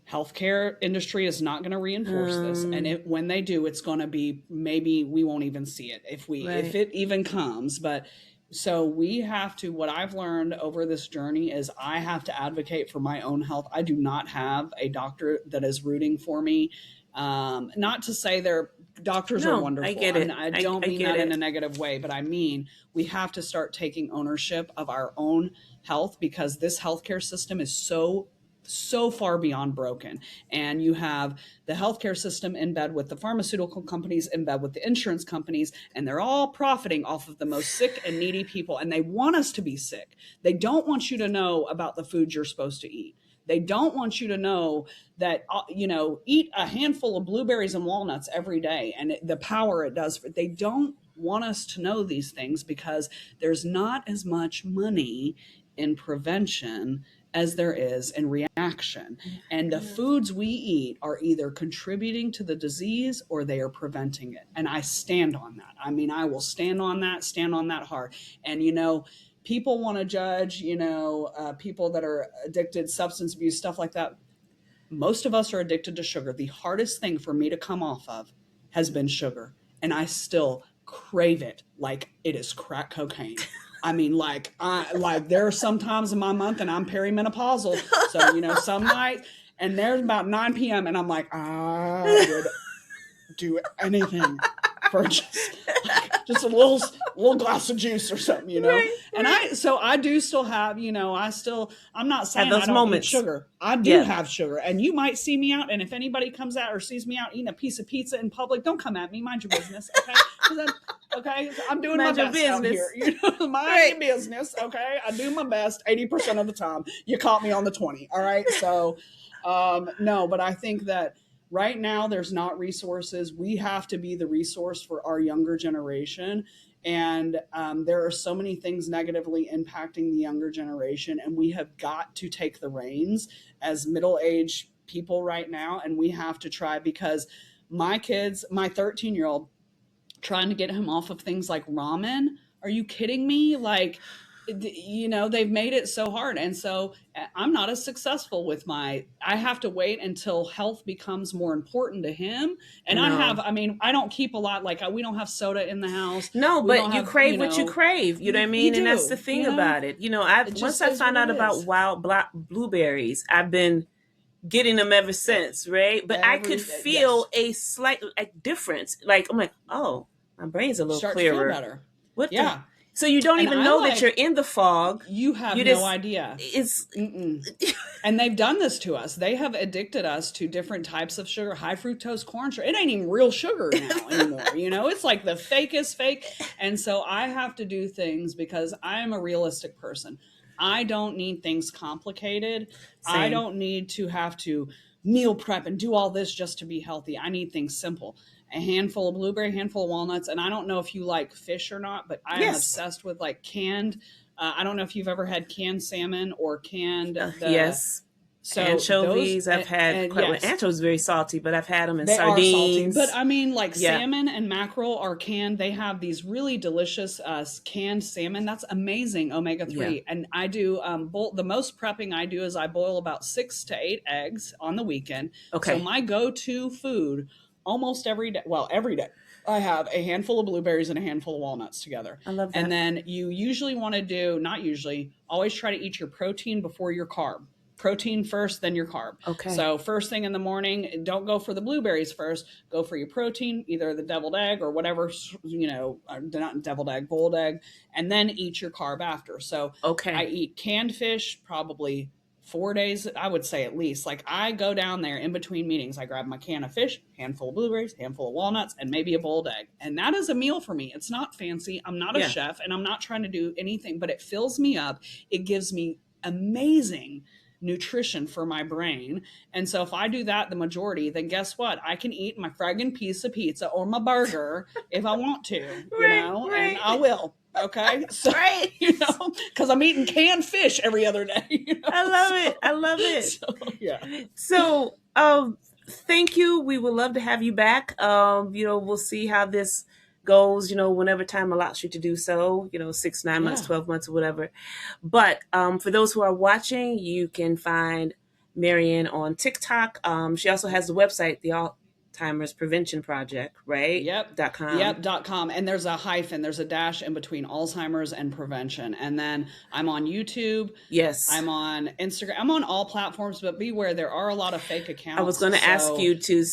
healthcare industry is not going to reinforce this, and when they do, it's going to be, maybe we won't even see it if Right. it even comes. But so we have to, what I've learned over this journey is I have to advocate for my own health. I do not have a doctor that is rooting for me. Not to say their doctors are No, wonderful. I get it. I don't mean get that it. in a negative way, but I mean, we have to start taking ownership of our own health, because this healthcare system is so far beyond broken. And you have the healthcare system in bed with the pharmaceutical companies, in bed with the insurance companies, and they're all profiting off of the most sick and needy people. And they want us to be sick. They don't want you to know about the food you're supposed to eat. They don't want you to know that, eat a handful of blueberries and walnuts every day and the power it does. They don't want us to know these things, because there's not as much money in prevention as there is in reaction. And the foods we eat are either contributing to the disease or they are preventing it. And I stand on that. I mean, I will stand on that hard. And, people want to judge, people that are addicted, substance abuse, stuff like that. Most of us are addicted to sugar. The hardest thing for me to come off of has been sugar. And I still crave it like it is crack cocaine. I mean, like there are some times in my month, and I'm perimenopausal. So, some night, and there's about 9 p.m. and I'm like, I would do anything for just a little glass of juice or something. Right. And I do still have, I'm not saying those I don't moments. eat sugar. I do have sugar, and you might see me out. And if anybody comes out or sees me out eating a piece of pizza in public, don't come at me. Mind your business. Okay. I'm doing Mind my your best out business. here. Mind your business. Okay. I do my best 80% of the time. You caught me on the 20. All right. So, no, but I think that right now there's not resources. We have to be the resource for our younger generation. And there are so many things negatively impacting the younger generation. And we have got to take the reins as middle-aged people right now. And we have to try, because my 13-year-old, trying to get him off of things like ramen. Are you kidding me? Like, they've made it so hard. And so I'm not as successful with I have to wait until health becomes more important to him. And I don't keep a lot, like we don't have soda in the house. No, but you crave what you crave. You know what I mean? And that's the thing about it. Once I found out about wild blueberries, I've been getting them ever since, right? But I could feel a slight difference. Like, I'm like, oh, my brain's a little clearer. To feel better. What? Yeah. So you don't even know that you're in the fog. You have no idea. It's And they've done this to us. They have addicted us to different types of sugar, high fructose corn sugar. It ain't even real sugar now anymore. It's like the fakest fake. And so I have to do things because I am a realistic person. I don't need things complicated. Same. I don't need to have to meal prep and do all this just to be healthy. I need things simple. A handful of blueberry, handful of walnuts. And I don't know if you like fish or not, but I am obsessed with like canned. I don't know if you've ever had canned salmon or canned. Yes. So those Anchovies, I've had and quite well. yes, Anchovies very salty, but I've had them in they are salty, but sardines. I mean, like Yeah. salmon and mackerel are canned. They have these really delicious canned salmon. That's amazing omega Yeah. 3. And I do the most prepping I do is I boil about 6 to 8 eggs on the weekend. So Okay. my go-to food almost every day, well, every day, I have a handful of blueberries and a handful of walnuts together. I love And that. then you usually want to do, not usually, always try to eat your protein before your carb. Protein first, then your carb. Okay. So first thing in the morning, don't go for the blueberries first. Go for your protein, either the deviled egg or whatever, not deviled egg, boiled egg, and then eat your carb after. So I Okay. eat canned fish probably 4 days, I would say at least. Like I go down there in between meetings, I grab my can of fish, handful of blueberries, handful of walnuts, and maybe a boiled egg. And that is a meal for me. It's not fancy. I'm not a Yeah. chef and I'm not trying to do anything, but it fills me up. It gives me amazing nutrition for my brain. And so if I do that the majority, then guess what? I can eat my friggin' piece of pizza or my burger if I want to, Right. and Right. I will. Okay. So, Right. because I'm eating canned fish every other day, I love it. I love it. So, yeah. So, thank you. We would love to have you back. We'll see how this goes, whenever time allows you to do so, 6, 9 months, Yeah. 12 months, or whatever. But for those who are watching, you can find Maryann on TikTok. She also has the website, the Alzheimer's Prevention Project, right? Yep. .com. Yep.com. And there's a hyphen, there's a dash in between Alzheimer's and prevention. And then I'm on YouTube. Yes. I'm on Instagram. I'm on all platforms, but beware, there are a lot of fake I was accounts. going to ask So, you to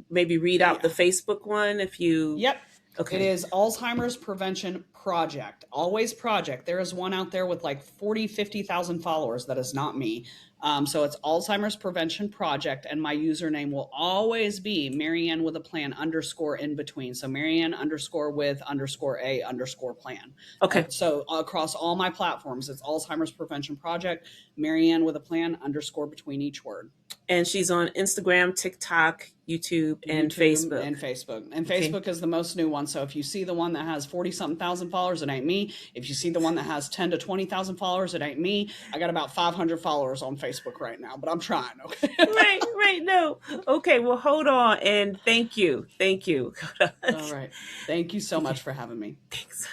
maybe read out the yeah. Facebook one if you. Yep. It Okay. is Alzheimer's Prevention Project. Always project. There is one out there with like 40, 50,000 followers. That is not me. So it's Alzheimer's Prevention Project, and my username will always be Maryann with a plan _ in between. So Maryann _ with _ a _ plan. Okay. So across all my platforms, it's Alzheimer's Prevention Project, Maryann with a plan _ between each word. And she's on Instagram, TikTok, YouTube, and YouTube Facebook. and Facebook. And Okay. Facebook is the most new one. So if you see the one that has 40 something thousand followers, it ain't me. If you see the one that has 10 to 20,000 followers, it ain't me. I got about 500 followers on Facebook right now, but I'm trying. Okay. Right. No. Okay. Well, hold on. And thank you. Thank you. All right. Thank you so much Okay. for having me. Thanks.